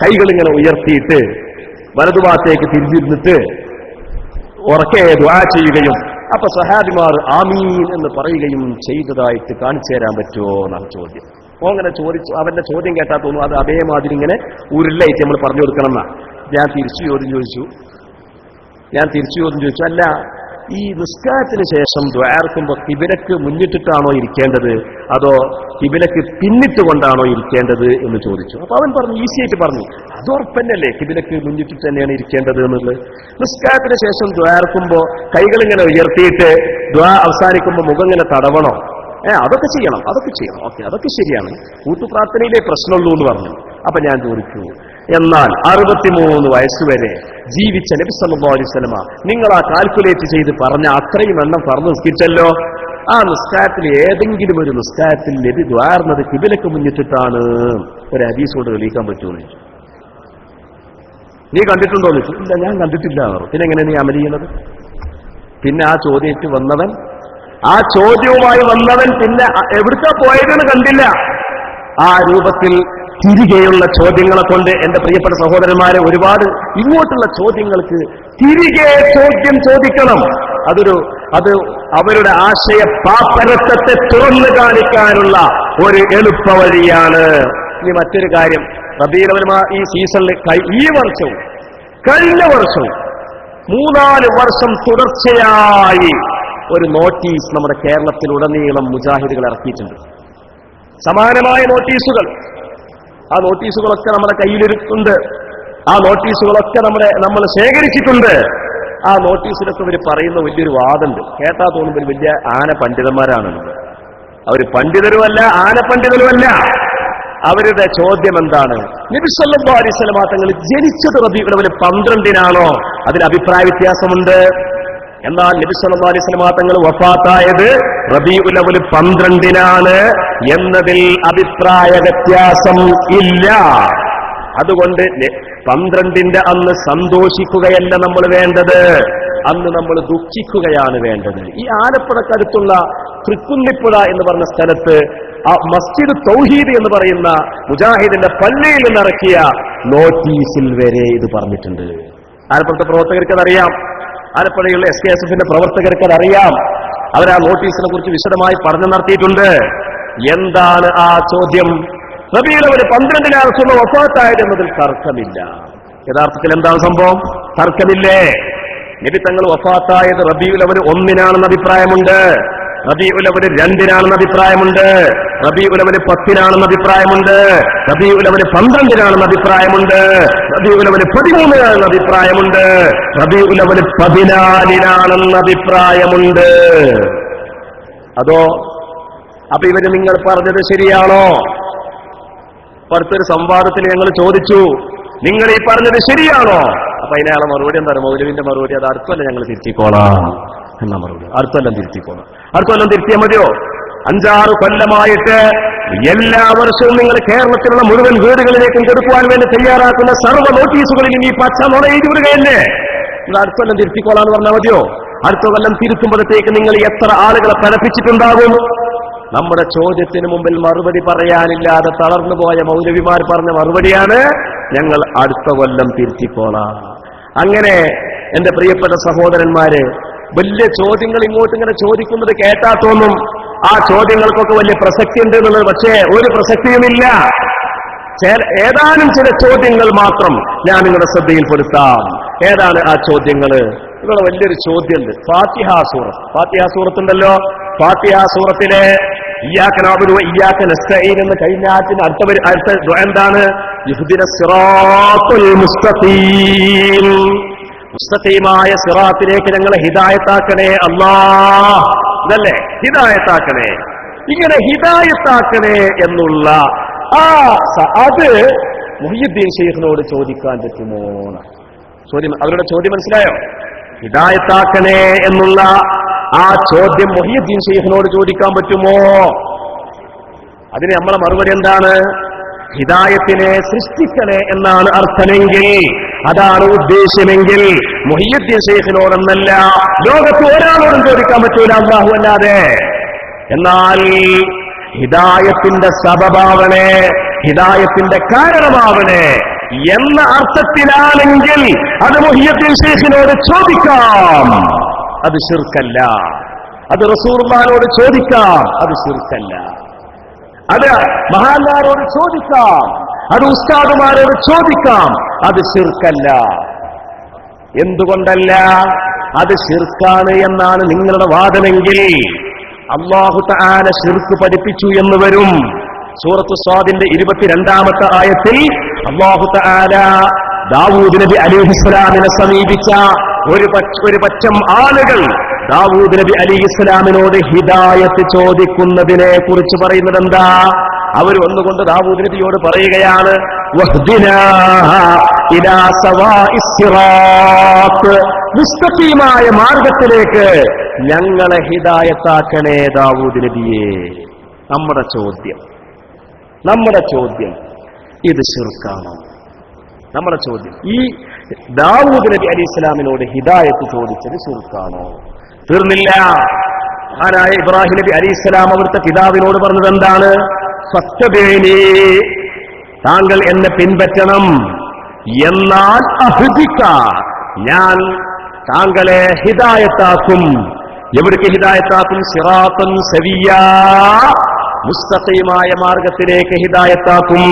കൈകളിങ്ങനെ ഉയർത്തിയിട്ട് വലതുഭാഗത്തേക്ക് തിരിഞ്ഞിരുന്നിട്ട് ഉറക്കെ ദുആ ചെയ്യുകയും അപ്പൊ സഹാബിമാർ ആമീൻ എന്ന് പറയുകയും ചെയ്തതായിട്ട് കാണിച്ചു തരാൻ പറ്റുമോ എന്നാണ് ചോദ്യം. അങ്ങനെ ചോദിച്ചു. അവന്റെ ചോദ്യം കേട്ടാൽ തോന്നുന്നു അത് അതേമാതിരി ഇങ്ങനെ ഉരുളായിട്ട് നമ്മൾ പറഞ്ഞു കൊടുക്കണം എന്നാ. ഞാൻ തിരിച്ചു ചോദ്യം ചോദിച്ചു, അല്ല ഈ നിസ്കാരത്തിന് ശേഷം ദ്വാർക്കുമ്പോൾ കിബിലക്ക് മുന്നിട്ടിട്ടാണോ ഇരിക്കേണ്ടത് അതോ കിബിലക്ക് പിന്നിട്ടുകൊണ്ടാണോ ഇരിക്കേണ്ടത് എന്ന് ചോദിച്ചു. അപ്പൊ അവൻ പറഞ്ഞു, ഈസി ആയിട്ട് പറഞ്ഞു, അത് ഉറപ്പന്നല്ലേ കിബിലക്ക് മുന്നിട്ടിട്ട് തന്നെയാണ് ഇരിക്കേണ്ടത് എന്നുള്ളത്. നിസ്കാരത്തിന് ശേഷം ദ്വാർക്കുമ്പോൾ കൈകളിങ്ങനെ ഉയർത്തിയിട്ട് ദ്വാ അവസാനിക്കുമ്പോൾ മുഖം ഇങ്ങനെ തടവണോ? അതൊക്കെ ചെയ്യണം. ഓക്കെ, അതൊക്കെ ശരിയാണ്, കൂട്ടുപ്രാർത്ഥനയിലെ പ്രശ്നമുള്ളൂ എന്ന് പറഞ്ഞു. അപ്പൊ ഞാൻ ചോദിച്ചു, എന്നാൽ 63 വയസ്സുവരെ ജീവിച്ച നബി സല്ലല്ലാഹു അലൈഹി വസല്ലം നിങ്ങൾ ആ കാൽക്കുലേറ്റ് ചെയ്ത് പറഞ്ഞ അത്രയും എണ്ണം പറഞ്ഞു നിസ്കരിച്ചല്ലോ, ആ നിസ്കാരത്തിൽ ഏതെങ്കിലും ഒരു നിസ്കാരത്തിൽ നബി ദ്വാർന്നത് കിബിലക്ക് മുന്നിട്ടിട്ടാണ് ഒരു ഹദീസോട് തെളിയിക്കാൻ പറ്റുമെന്ന് ചോദിച്ചു. നീ കണ്ടിട്ടുണ്ടോ എന്ന് ചോദിച്ചു. ഇല്ല, ഞാൻ കണ്ടിട്ടില്ല. പിന്നെ എങ്ങനെ നീ അമൽ ചെയ്യുന്നത്? പിന്നെ ആ ചോദ്യവുമായി വന്നവൻ പിന്നെ എവിടുക്കാ പോയതെന്ന് കണ്ടില്ല. ആ രൂപത്തിൽ തിരികെയുള്ള ചോദ്യങ്ങളെ കൊണ്ട് എന്റെ പ്രിയപ്പെട്ട സഹോദരന്മാരെ ഒരുപാട് ഇങ്ങോട്ടുള്ള ചോദ്യങ്ങൾക്ക് തിരികെ ചോദ്യം ചോദിക്കണം. അത് അവരുടെ ആശയ പാപ്പരത്വത്തെ തുറന്നു കാണിക്കാനുള്ള ഒരു എളുപ്പ വഴിയാണ്. ഇനി മറ്റൊരു കാര്യം, റബീഉൽ അവ്വൽ ഈ സീസണിൽ ഈ വർഷവും കഴിഞ്ഞ വർഷവും 3-4 വർഷം തുടർച്ചയായി ഒരു നോട്ടീസ് നമ്മുടെ കേരളത്തിലുടനീളം മുജാഹിദുകൾ ഇറക്കിയിട്ടുണ്ട്. സമാനമായ നോട്ടീസുകൾ. ആ നോട്ടീസുകളൊക്കെ നമ്മുടെ കയ്യിലിരുത്തുണ്ട്. ആ നോട്ടീസുകളൊക്കെ നമ്മൾ ശേഖരിച്ചിട്ടുണ്ട്. ആ നോട്ടീസിലൊക്കെ ഇവർ പറയുന്ന വലിയൊരു വാദമുണ്ട്. കേട്ടാ തോന്നുമ്പോൾ വലിയ ആന പണ്ഡിതന്മാരാണെന്ന്. അവർ പണ്ഡിതരുമല്ല, ആന പണ്ഡിതരുമല്ല. അവരുടെ ചോദ്യം എന്താണ്? നബി സല്ലല്ലാഹു അലൈഹി വസല്ലം തങ്ങൾ ജനിച്ചത് റബീഉൽ അവ്വൽ 12-നാണോ? അതിൽ അഭിപ്രായ വ്യത്യാസമുണ്ട്. എന്നാൽ നബി സല്ലല്ലാഹു അലൈഹി വസല്ലം തങ്ങൾ വഫാത്തായത് റബീഉൽ അവ്വൽ 12-നാണ് എന്നതിൽ അഭിപ്രായ വ്യത്യാസം ഇല്ല. അതുകൊണ്ട് 12-ന്റെ അന്ന് സന്തോഷിക്കുകയല്ല നമ്മൾ വേണ്ടത്, അന്ന് നമ്മൾ ദുഃഖിക്കുകയാണ് വേണ്ടത്. ഈ ആലപ്പുഴക്കടുത്തുള്ള തൃക്കുന്നിപ്പുഴ എന്ന് പറഞ്ഞ സ്ഥലത്ത് ആ മസ്ജിദ് തൗഹീദ് എന്ന് പറയുന്ന മുജാഹിദിന്റെ പള്ളിയിൽ നിന്നിറക്കിയ നോട്ടീസിൽ വരെ ഇത് പറഞ്ഞിട്ടുണ്ട്. ആലപ്പുഴത്തെ പ്രവർത്തകർക്ക് അതറിയാം. ആലപ്പുഴയുള്ള SKSFന്റെ പ്രവർത്തകർക്ക് അതറിയാം. അവർ ആ നോട്ടീസിനെ കുറിച്ച് വിശദമായി പഠനം നടത്തിയിട്ടുണ്ട്. എന്താണ് ആ ചോദ്യം? റബീഉൽ അവ്വൽ 12-നാണ് റസൂലുള്ളാഹി വഫാത്തായത് എന്നതിൽ തർക്കമില്ല. യഥാർത്ഥത്തിൽ എന്താണ് സംഭവം? തർക്കമില്ലേ? നബി തങ്ങൾ വഫാത്തായത് റബീഉൽ അവ്വൽ 1-നാണെന്ന് അഭിപ്രായമുണ്ട്, റബീഉൽ അവ്വൽ 2-നാണെന്ന് അഭിപ്രായമുണ്ട്, റബീഉൽ അവ്വൽ 10-നാണെന്ന് അഭിപ്രായമുണ്ട്, റബീഉൽ അവ്വൽ 12-നാണെന്ന് അഭിപ്രായമുണ്ട്, റബീഉൽ അവ്വൽ 13-നാണെന്ന് അഭിപ്രായമുണ്ട്, റബീഉൽ അവ്വൽ 14-നാണെന്ന് അഭിപ്രായമുണ്ട്. അതോ അപ്പൊ ഇവര് നിങ്ങൾ പറഞ്ഞത് ശരിയാണോ? അടുത്തൊരു സംവാദത്തിൽ ഞങ്ങൾ ചോദിച്ചു, നിങ്ങൾ ഈ പറഞ്ഞത് ശരിയാണോ? അപ്പൊ അതിനയാളെ മറുപടി എന്താണ്? മൗലവിന്റെ മറുപടി, അത് അടുത്തല്ല ഞങ്ങൾ തിരുത്തിക്കോളാം എന്നാ മറുപടി. അടുത്തൊല്ലം തിരുത്തിക്കോളാം. അടുത്തൊല്ലം തിരുത്തിയാൽ മതിയോ? 5-6 കൊല്ലമായിട്ട് എല്ലാ വർഷവും നിങ്ങൾ കേരളത്തിലുള്ള മുഴുവൻ വീടുകളിലേക്കും കൊടുക്കുവാൻ വേണ്ടി തയ്യാറാക്കുന്ന സർവ്വ നോട്ടീസുകളിൽ ഈ പച്ച നുണ എഴുതി വിടുകയല്ലേ? നിങ്ങൾ അടുത്തൊല്ലം തിരുത്തിക്കോളാന്ന് പറഞ്ഞാൽ മതിയോ? അടുത്ത കൊല്ലം തിരുത്തുമ്പോഴത്തേക്ക് നിങ്ങൾ എത്ര ആളുകളെ പഠിപ്പിച്ചിട്ടുണ്ടാകും? നമ്മുടെ ചോദ്യത്തിന് മുമ്പിൽ മറുപടി പറയാനില്ലാതെ തളർന്നുപോയ മൗലവിമാർ പറഞ്ഞ മറുപടിയാണ്, ഞങ്ങൾ അടുത്ത കൊല്ലം തിരുത്തിക്കോളാം. അങ്ങനെ എന്റെ പ്രിയപ്പെട്ട സഹോദരന്മാര്, വലിയ ചോദ്യങ്ങൾ ഇങ്ങോട്ടിങ്ങനെ ചോദിക്കുന്നത് കേട്ടാ തോന്നും ആ ചോദ്യങ്ങൾക്കൊക്കെ വലിയ പ്രസക്തി ഉണ്ട് എന്നുള്ളത്. പക്ഷേ ഒരു പ്രസക്തിയുമില്ല. ഏതാനും ചില ചോദ്യങ്ങൾ മാത്രം ഞാൻ നിങ്ങളുടെ ശ്രദ്ധയിൽപ്പെടുത്താം. ഏതാണ് ആ ചോദ്യങ്ങൾ? ഇവിടെ വലിയൊരു ചോദ്യമുണ്ട്. ഫാത്തിഹാ സൂറത്തുണ്ടല്ലോ. ഫാത്തിഹാ സൂറത്തിലെ ഇയ്യാക നഅ്ബുദു വ ഇയ്യാക നസ്തഈൻ എന്ന കഴിഞ്ഞ ആയത്തിന് അടുത്ത ദുആ എന്താണ്? ഇഹ്ദിനസ് സിറാത്തുൽ മുസ്തഖീം. മുസ്തഖീമായ സിറാത്തിലേക്ക് ഞങ്ങളെ ഹിദായത്താക്കണേ അല്ലാഹ്. ഇതല്ലേ ഹിദായത്താക്കണേ. ഇങ്ങനെ ഹിദായത്താക്കണേ എന്നുള്ള അത് മുഹ്യിദ്ദീൻ ശൈഖിനോട് ചോദിക്കാൻ പറ്റുമോ? ചോദ്യം, അവരുടെ ചോദ്യം മനസ്സിലായോ? ഹിദായത്താക്കണേ എന്നുള്ള ആ ചോദ്യം മുഹ്യിദ്ദീൻ ശൈഖിനോട് ചോദിക്കാൻ പറ്റുമോ? അതിന് നമ്മളെ മറുപടി എന്താണ്? ഹിദായത്തിനെ സൃഷ്ടിക്കണേ എന്നാണ് അർത്ഥമെങ്കിൽ, അതാണ് ഉദ്ദേശ്യമെങ്കിൽ മുഹ്യിദ്ദീൻ ശൈഖിനോടെന്നല്ല, ലോകത്ത് ഒരാളോടും ചോദിക്കാൻ പറ്റൂല അല്ലാഹു അല്ലാതെ. എന്നാൽ ഹിദായത്തിന്റെ സബബാവണേ, ഹിദായത്തിന്റെ കാരണമാവണേ എന്ന അർത്ഥത്തിലാണെങ്കിൽ അത് മുഹ്യിദ്ദീൻ ശൈഖിനോട് ചോദിക്കാം, അത് ശിർക്കല്ല. അത് റസൂലുള്ളാഹിനോട് ചോദിക്കാം, അത് ശിർക്കല്ല. അത് മഹാന്മാരോട് ചോദിക്കാം, അത് ഉസ്താദുമാരോട് ചോദിക്കാം, അത് ശിർക്കല്ല. എന്തുകൊണ്ടല്ല? അത് ശിർക്കാണ് എന്നാണ് നിങ്ങളുടെ വാദമെങ്കിൽ അല്ലാഹു തആല ശിർക്ക് പഠിപ്പിച്ചു എന്ന് വരും. സൂറത്തു സ്വാദിന്റെ 22-ാമത്തെ ആയത്തിൽ അല്ലാഹു തആല ദാവൂദ് നബി അലൈഹിസ്സലാമിനെ സമീപിച്ച ഒരു പറ്റം ആളുകൾ ദാവൂദ് നബി അലൈഹിസ്സലാമിനോട് ഹിദായത്ത് ചോദിക്കുന്നതിനെ കുറിച്ച് പറയുന്നത് എന്താ? അവർ ഒന്നുകൊണ്ട് ദാവൂദ് നബിയോട് പറയുകയാണ്, വഹ്ദിനാ ഇലാ സവാഇസ് സിറാത്ത്, മുസ്തഖീമായ മാർഗത്തിലേക്ക് ഞങ്ങളെ ഹിദായത്താക്കണേ ദാവൂദ് നബിയെ. നമ്മുടെ ചോദ്യം ഇത് ശിർക്കാണോ? നമ്മുടെ ചോദ്യം, ഈ ദാവൂദ് നബി അലൈഹി ഇസ്ലാമിനോട് ഹിദായത്ത് ചോദിച്ചത് ശിർക്കാണോ? തീർന്നില്ല. മഹാനായ ഇബ്രാഹിം നബി അലൈഹി ഇസ്ലാം അവിടുത്തെ പിതാവിനോട് പറഞ്ഞത് എന്താണ്? ഫത്തബിഇനി, താങ്കൾ എന്നെ പിൻപറ്റണം, എന്നാൽ അഹ്ദിക, ഞാൻ താങ്കളെ ഹിദായത്താക്കും. എവിടേക്ക് ഹിദായത്താക്കും? സിറാത്തൻ സവിയ്യാ, മുസ്തഖീമായ മാർഗത്തിലേക്ക് ഹിദായത്താക്കും.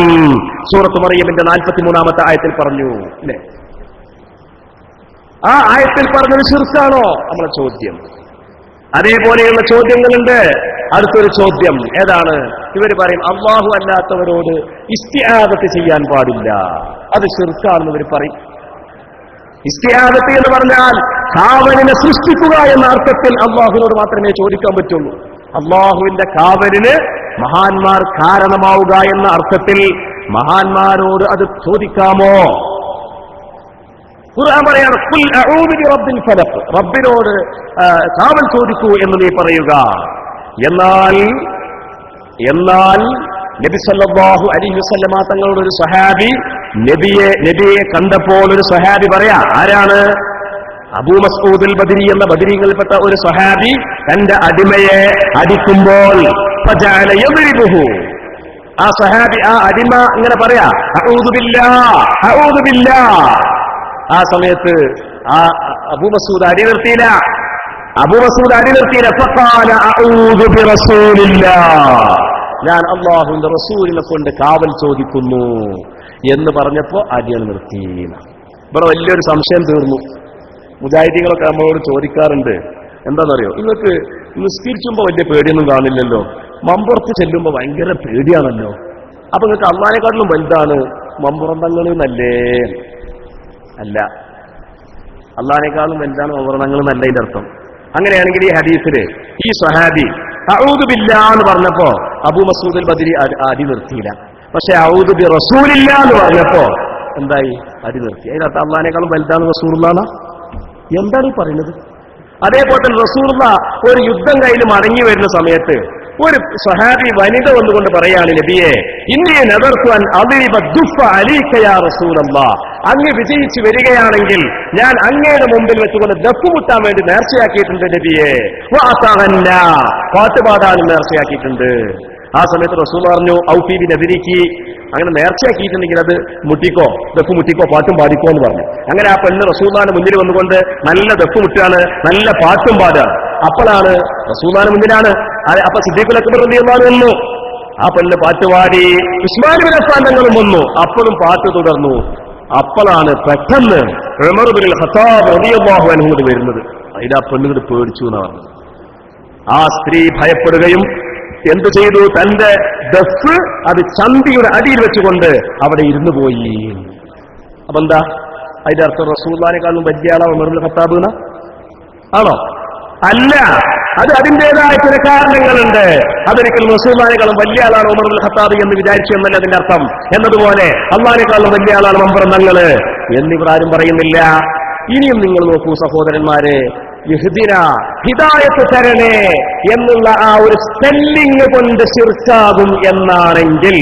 സൂറത്ത് മറിയമിന്റെ 43-ാമത്തെ ആയത്തിൽ പറഞ്ഞു അല്ലേ? ആ ആയത്തിൽ പറഞ്ഞത് ശിർക്കാണോ? നമ്മളെ ചോദ്യം. അതേപോലെയുള്ള ചോദ്യങ്ങളുണ്ട്. അടുത്തൊരു ചോദ്യം ഏതാണ്? ഇവർ പറയും അല്ലാഹു അല്ലാത്തവരോട് ഇസ്തിആദത്ത് ചെയ്യാൻ പാടില്ല, അത് ശിർക്കാണെന്ന് ഇവർ പറയും. ഇസ്തിആദത്ത് എന്ന് പറഞ്ഞാൽ കാവലിനെ സൃഷ്ടിക്കുക എന്ന അർത്ഥത്തിൽ അല്ലാഹുവിനോട് മാത്രമേ ചോദിക്കാൻ പറ്റുള്ളൂ. അല്ലാഹുവിന്റെ കാവലിന് മഹാന്മാർ കാരണമാവുക എന്ന അർത്ഥത്തിൽ മഹാന്മാരോട് അത് ചോദിക്കാമോ? ഖുർആൻ പറയാണ്, ഖുൽ അഊദു ബിറബ്ബിൽ ഫലഖ്, റബ്ബിനോട് കാവൽ ചോദിക്കൂ എന്ന് നീ പറയുക. എന്നാൽ നബി സല്ലല്ലാഹു അലൈഹി വസല്ലമ തങ്ങളുടെ ഒരു സ്വഹാബി നബിയെ കണ്ടപ്പോൾ ഒരു സ്വഹാബി പറയാ, ആരാണ്? അബൂ മസ്ഊദുൽ ബദരി എന്ന ബദരീങ്ങളിൽപ്പെട്ട ഒരു സ്വഹാബി തന്റെ അടിമയെ അടിക്കുമ്പോൾ ഫജഅല യദ്രിബുഹു, ആ സ്വഹാബി ആ അടിമ ഇങ്ങനെ പറയാ, അഊദു ബില്ലാഹ്. ആ സമയത്ത് ആ അബൂ മസ്ഊദ് അടി നിർത്തിയില്ല. ഫഖാല അഊദു ബിറസൂലില്ലാഹ്, ഞാൻ അല്ലാഹുവിന്റെ റസൂലിനെ കൊണ്ട് കാവൽ ചോദിക്കുന്നു എന്ന് പറഞ്ഞപ്പോ അടിയൻ നിർത്തിയില്ല. ഇവിടെ വലിയൊരു സംശയം തീർന്നു. മുജാഹിദീകളൊക്കെ നമ്മളോട് ചോദിക്കാറുണ്ട്, എന്താണെന്നറിയോ, നിങ്ങൾക്ക് നിസ്കരിച്ചുമ്പോ വലിയ പേടിയൊന്നും കാണില്ലല്ലോ, മമ്പുറത്ത് ചെല്ലുമ്പോ ഭയങ്കര പേടിയാണല്ലോ, അപ്പൊ നിങ്ങൾക്ക് അള്ളാഹിനെക്കാട്ടിലും വലുതാണ് മമ്പുറന്തങ്ങൾ എന്നല്ലേ? അല്ല, അള്ളാഹിനെക്കാളും വലുതാണ് മമ്പുറന്തങ്ങൾ എന്നല്ല ഇതിന്റെ അർത്ഥം. അങ്ങനെയാണെങ്കിൽ ഈ ഹദീസില് ഈ സ്വഹാബി അഊദു ബില്ലാഹ് എന്ന് പറഞ്ഞപ്പോ അബൂ മസ്ഊദുൽ ബദരി അടി നിർത്തിയില്ല. പക്ഷെ അഊദു ബി റസൂലില്ലാഹ് എന്ന് പറഞ്ഞപ്പോ എന്തായി? അടി നിർത്തി. അതിനകത്ത് അള്ളാഹിനെക്കാളും വലുതാണ് റസൂലുള്ളാഹ്. എന്താണ് ഈ പറയുന്നത്? അതേപോലെ റസൂലുള്ളാഹ് ഒരു യുദ്ധം കയ്യിൽ മടങ്ങി വരുന്ന സമയത്ത് ഒരു സ്വഹാബി വനിത വന്നുകൊണ്ട് പറയാണ്, നബിയെ, ഇന്നി നദർതു അൻ അദ്രിബ ദുഫ അലൈക യാ റസൂലല്ലാഹ്, അങ്ങ് വിജയിച്ചു വരികയാണെങ്കിൽ ഞാൻ അങ്ങയുടെ മുമ്പിൽ വെച്ചുകൊണ്ട് ദഫ് മുട്ടാൻ വേണ്ടി നേർച്ചയാക്കിയിട്ടുണ്ട് നബിയെ. വഅതഗന്ന, പാട്ടുപാടാനും നേർച്ചയാക്കിയിട്ടുണ്ട്. ആ സമയത്ത് റസൂൽ പറഞ്ഞു, ഔഫി ബി നദിരിക്കി, അങ്ങനെ നേർച്ചയാക്കിയിട്ടുണ്ടെങ്കിൽ അത് മുട്ടിക്കോ, ദഫ് മുട്ടിക്കോ, പാട്ടും പാടിക്കോ എന്ന് പറഞ്ഞു. അങ്ങനെ ആ പെണ്ണ് റസൂലുള്ളാഹിന്റെ മുന്നിൽ വന്നുകൊണ്ട് നല്ല ദഫ് മുട്ടാണ്, നല്ല പാട്ടും പാടാണ്. അപ്പോഴാണ് റസൂലുള്ളാഹിന്റെ മുന്നിലാണ്. അപ്പൊ സിദ്ദീഖുൽ അക്ബർ റളിയല്ലാഹു അൻഹു വന്നു. ആ പെണ്ണ് പാട്ടുപാടി. ഉസ്മാൻ ഇബ്നു അഫ്ഫാൻ തങ്ങളും വന്നു, അപ്പോഴും പാട്ട് തുടർന്നു. അപ്പോഴാണ് പെട്ടെന്ന് ഉമർ ഇബ്നുൽ ഖത്താബ് റളിയല്ലാഹു അൻഹു വരുന്നത്. അതിൽ ആ പെണ്ണുകൾ പേടിച്ചു എന്നാണ് പറഞ്ഞത്. ആ സ്ത്രീ ഭയപ്പെടുകയും എന്തു ചെയ്തു, തന്റെ ദഫ് അത് ചന്തിയുടെ അടിയിൽ വെച്ചുകൊണ്ട് അവിടെ ഇരുന്നു പോയി. അപ്പൊ എന്താ അതിന്റെ അർത്ഥം? റസൂലുള്ളാഹിനെക്കാളും വലിയ ആളാ ഉമർ ഇബ്നുൽ ഖത്താബ് എന്നാ? ആണോ? അല്ല, അത് അതിന്റേതായ ചില കാരണങ്ങളുണ്ട്. അതൊരിക്കലും റസൂലുള്ളാഹിനെക്കാളും വലിയ ആളാണ് ഉമർ ഇബ്നുൽ ഖത്താബ് എന്ന് വിചാരിച്ചു എന്നല്ല അതിന്റെ അർത്ഥം. എന്നതുപോലെ അള്ളാഹിനെക്കാളും വലിയ ആളാണ് മമ്പർ തങ്ങള് എന്നിവർ ആരും പറയുന്നില്ല. ഇനിയും നിങ്ങൾ നോക്കൂ സഹോദരന്മാരെ, യഹ്ദിന ഹിദായത്ത് തരണേ എന്നുള്ള ആ ഒരു സ്പെല്ലിംഗ് കൊണ്ട് ശിർക്കാകും എന്നാണെങ്കിൽ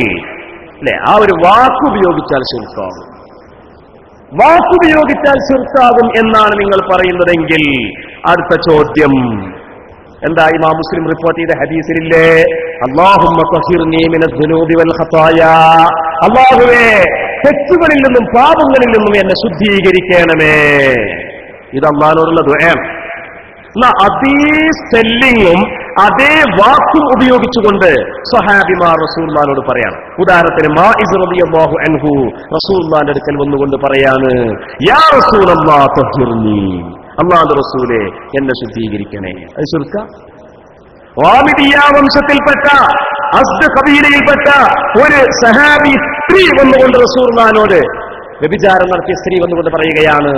അല്ലെ, ആ ഒരു വാക്കുപയോഗിച്ചാൽ ശിർക്കാകും, വാക്കുപയോഗിച്ചാൽ ശിർക്കാകും എന്നാണ് നിങ്ങൾ പറയുന്നതെങ്കിൽ അടുത്ത ചോദ്യം എന്താ? ഇമാം മുസ്ലിം റിപ്പോർട്ട് ചെയ്ത ഹദീസിലില്ലേ, അല്ലാഹുമ്മ തഹിർനി മിനദ് ദുനൂബി വൽ ഖതായാ, അല്ലാഹുവേ തെറ്റുകളിൽ നിന്നും പാപങ്ങളിൽ നിന്നും എന്നെ ശുദ്ധീകരിക്കണമേ. ഇത് അല്ലാഹുവിനോടുള്ള ദുആയാണ്. അതേ സ്പെല്ലിങ്ങും അതേ വാക്കും ഉപയോഗിച്ചുകൊണ്ട് സ്വഹാബിമാർ റസൂലുള്ളാഹിനോട് പറയാണ്. ഉദാഹരണത്തിന് മാഇസ് റളിയല്ലാഹു അൻഹു റസൂലുള്ളാഹിന്റെ അടുക്കൽ വന്നുകൊണ്ട് പറയാണ്, യാ റസൂലല്ലാഹ് തഹിർനി, അല്ലാഹുവിന്റെ റസൂലേ എന്നെ ശുദ്ധീകരിക്കണേ. അത് ശിർക്ക? വാമിദിയ വംശത്തിൽപ്പെട്ട അസ്ദ് ഖബീലയിൽപ്പെട്ട ഒരു സഹാബി സ്ത്രീ വന്നുകൊണ്ട് റസൂലുള്ളാഹിനോട്, വ്യഭിചാരം നടത്തിയ സ്ത്രീ വന്നുകൊണ്ട് പറയുകയാണ്,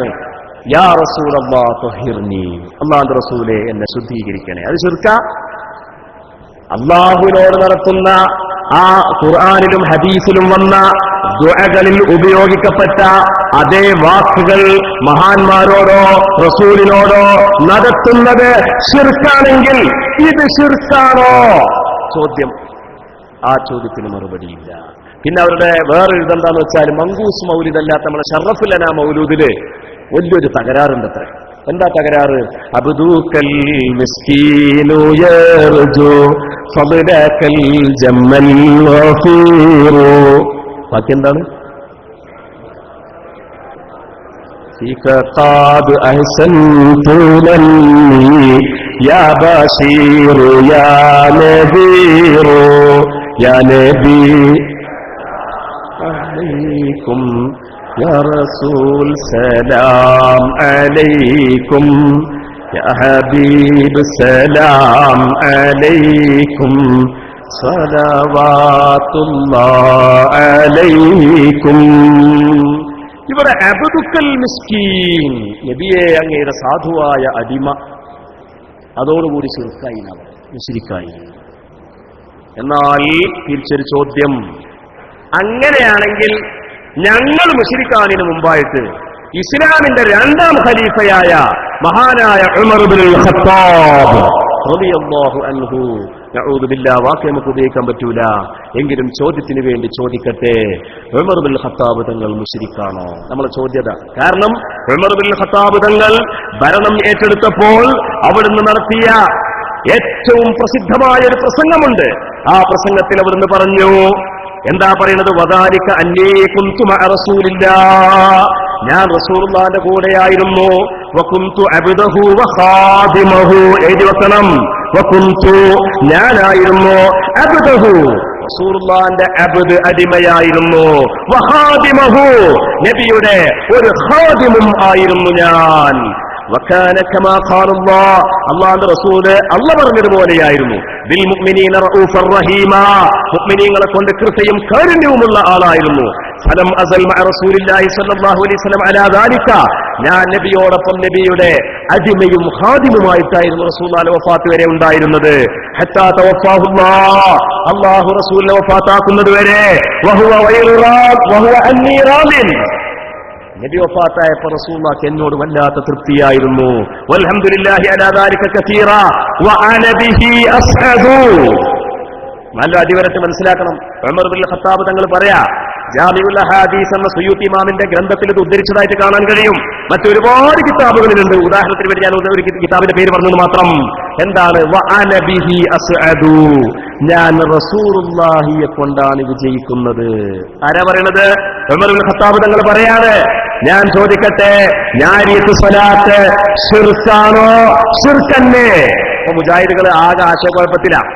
യാ റസൂലല്ലാഹ് തഹിർനി, അല്ലാഹുവിന്റെ റസൂലേ എന്നെ ശുദ്ധീകരിക്കണേ. അത് ശിർക്ക? അല്ലാഹുവിനോട് നടത്തുന്ന ആ ഖുർആനിലും ഹദീസിലും വന്ന ദുആകളിൽ ഉപയോഗിക്കപ്പെട്ട അതേ വാക്കുകൾ മഹാന്മാരോടോ റസൂലിനോടോ നടത്തുന്നത് ശിർക്കാണെങ്കിൽ ഇത് ശിർക്കാണോ? ചോദ്യം. ആ ചോദ്യത്തിന് മറുപടിയില്ല. പിന്നെ അവരുടെ വേറൊരു ഇതെന്താന്ന് വെച്ചാൽ, മങ്കൂസ് മൗലിദ് അല്ലാത്ത നമ്മുടെ ഷറഫുലന മൗലൂദില് വലിയൊരു തകരാറുണ്ട്. അത്ര എന്താ തകരാറ്? അബ്ദൂക്കൽ മിസ്കീനു യർജു ഫദ്ലകൽ ജമ്മൽ ഗഫീറു. ബാക്കി എന്താണ്? ഫീക ഖാദ് അഹ്സൻതു ലന്നി യാ ബശീറു യാ നദീറു യാ നബി അലൈക്കും യാ റസൂൽ സലാം അലൈക്കും യാ ഹബീബ് സലാം അലൈക്കും സ്വലവാത്തുല്ലാഹി അലൈക്കും. ഇവിടെ അബ്ദുക്കൽ മിസ്കീൻ, നബിയെ അങ്ങയുടെ സാധുവായ അടിമ, അതോടുകൂടി ശിർക്കായി, മുശ്രിക്കായി. എന്നാൽ തിരിച്ചൊരു ചോദ്യം, അങ്ങനെയാണെങ്കിൽ ഞങ്ങൾ മുശ്രിക്കാനിന് മുമ്പായിട്ട് ഇസ്ലാമിന്റെ രണ്ടാം ഖലീഫയായ മഹാനായ ഉമർ ഇബ്നുൽ ഖത്താബ് റളിയല്ലാഹു അൻഹു, നഊദു ബില്ലാഹ്, വാക്ക് നമുക്ക് ഉപയോഗിക്കാൻ പറ്റൂല, എങ്കിലും ചോദ്യത്തിന് വേണ്ടി ചോദിക്കട്ടെ, ഉമർ ഇബ്നുൽ ഖത്താബ് തങ്ങൾ മുശ്രിക്കാണോ? നമ്മളെ ചോദ്യത. കാരണം ഉമർ ഇബ്നുൽ ഖത്താബ് തങ്ങൾ ഭരണം ഏറ്റെടുത്തപ്പോൾ അവിടുന്ന് നടത്തിയ ഏറ്റവും പ്രസിദ്ധമായ ഒരു പ്രസംഗമുണ്ട്. ആ പ്രസംഗത്തിൽ അവിടുന്ന് പറഞ്ഞു, എന്താ പറയുന്നത്? വദാലിക അന്നീ കുന്തു മഅ റസൂലില്ലാഹ്, ഞാൻ റസൂലുള്ളാഹിന്റെ കൂടെയായിരുന്നു. വകുന്തു അബ്ദഹു വഖാദിമഹു, എഴുതി വെക്കണം. വകുന്തു, ഞാനായിരുന്നു, അബ്ദഹു, റസൂലുള്ളാഹിന്റെ അബ്ദ്, അടിമയായിരുന്നു. വഖാദിമഹു, നബിയുടെ ഒരു ഖാദിമും ആയിരുന്നു ഞാൻ. വകാന കമാ ഖാലല്ലാഹ്, അല്ലാഹുവിന്റെ റസൂൽ അല്ലാഹു പറഞ്ഞതുപോലെയായിരുന്നു. ബിൽ മുഅ്മിനീന റഊഫർ റഹീമ, മുഅ്മിനീങ്ങളെ കൊണ്ട് കൃപയും കാരുണ്യവുമുള്ള ആളായിരുന്നു. ഫലം അസൽ മഅ റസൂലില്ലാഹി സ്വല്ലല്ലാഹു അലൈഹി വസല്ലം അലാ ദാലിക, ഞാൻ നബിയോടൊപ്പം നബിയുടെ അടിമയും ഖാദിമുമായിട്ടായിരുന്നു റസൂലുള്ളാഹിന്റെ വഫാത്ത് വരെ ഉണ്ടായിരുന്നത്. ഹത്താ തവഫാഹുല്ലാഹ്, അല്ലാഹു റസൂലിനെ വഫാത്താക്കുന്നത് വരെ. വഹുവ ഗൈറു റാദ് വഹുവ അന്നീ റാദിൻ, നബി വഫാത്തായപ്പോൾ റസൂലുള്ളാഹിക്ക് എന്നോട് വല്ലാത്ത തൃപ്തിയായിരുന്നു. വൽഹംദുലില്ലാഹി അലാ ദാലിക കസീറ വഅന ബിഹി അസ്അദു. നല്ല അടിവരട്ട് മനസ്സിലാക്കണം. ഉമർ ഇബ്നുൽ ഖത്താബ് തങ്ങൾ പറയാ, ജാമിഉൽ അഹാദീസ് എന്ന സുയൂത്തി ഇമാമിന്റെ ഗ്രന്ഥത്തിൽ ഇത് ഉദ്ധരിച്ചതായിട്ട് കാണാൻ കഴിയും. മറ്റൊരുപാട് കിതാബുകളിലുണ്ട്. ഉദാഹരണത്തിന് വേണ്ടി ഞാൻ ഒരു കിതാബിന്റെ പേര് പറഞ്ഞത് മാത്രം. എന്താണ്? വഅന ബിഹി അസ്അദു, ഞാൻ റസൂലുള്ളാഹിയെ കൊണ്ടാണ് വിജയിക്കുന്നത്. ആരാ പറയണത്? ഉമർ ഇബ്നുൽ ഖത്താബ് തങ്ങൾ പറയാണ്. ഞാൻ ചോദിക്കട്ടെ, ഞാരിയത്ത് സ്വലാത്ത് ശിർക്കാണോ? ശിർക്കന്നെ. അപ്പൊ മുജാഹിദുകൾ ആകെ ആശയക്കുഴപ്പത്തിലാണ്.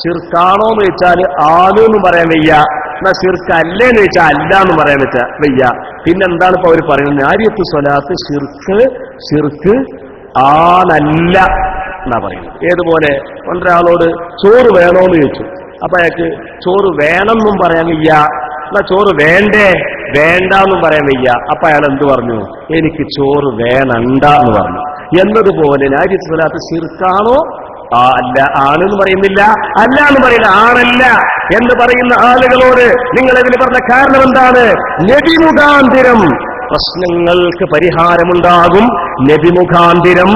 ശിർക്കാണോ എന്ന് ചോദിച്ചാൽ ആണെന്ന് പറയാൻ വയ്യ, എന്നാ ശിർക്കല്ലേന്ന് ചോദിച്ചാൽ അല്ല എന്ന് പറയാൻ വയ്യ. പിന്നെന്താണ് ഇപ്പൊ അവർ പറയുന്നത്? നാരിയത്ത് സ്വലാത്ത് ശിർക്ക് ആണല്ല എന്നാ പറയുന്നത്. ഏതുപോലെ ഒരാളോട് ചോറ് വേണോന്ന് ചോദിച്ചു, അപ്പൊ അയാൾക്ക് ചോറ് വേണമെന്നും പറയാൻ വയ്യ, എന്നാ ചോറ് വേണ്ടെന്നും പറയാൻ വയ്യ. അപ്പൊ അയാൾ എന്ത് പറഞ്ഞു? എനിക്ക് ചോറ് വേണണ്ട എന്ന് പറഞ്ഞു. എന്നതുപോലെ നാരിയത്ത് സ്വലാത്ത് ശിർക്കാണോ? അല്ല, ആണെന്ന് പറയുന്നില്ല, അല്ല എന്ന് പറയുന്ന ആണല്ല എന്ന് പറയുന്ന ആളുകളോട് നിങ്ങൾ ഇതിന് പറഞ്ഞ കാരണം എന്താണ്? നബി മുഖാന്തിരം പ്രശ്നങ്ങൾക്ക് പരിഹാരമുണ്ടാകും, നബി മുഖാന്തിരം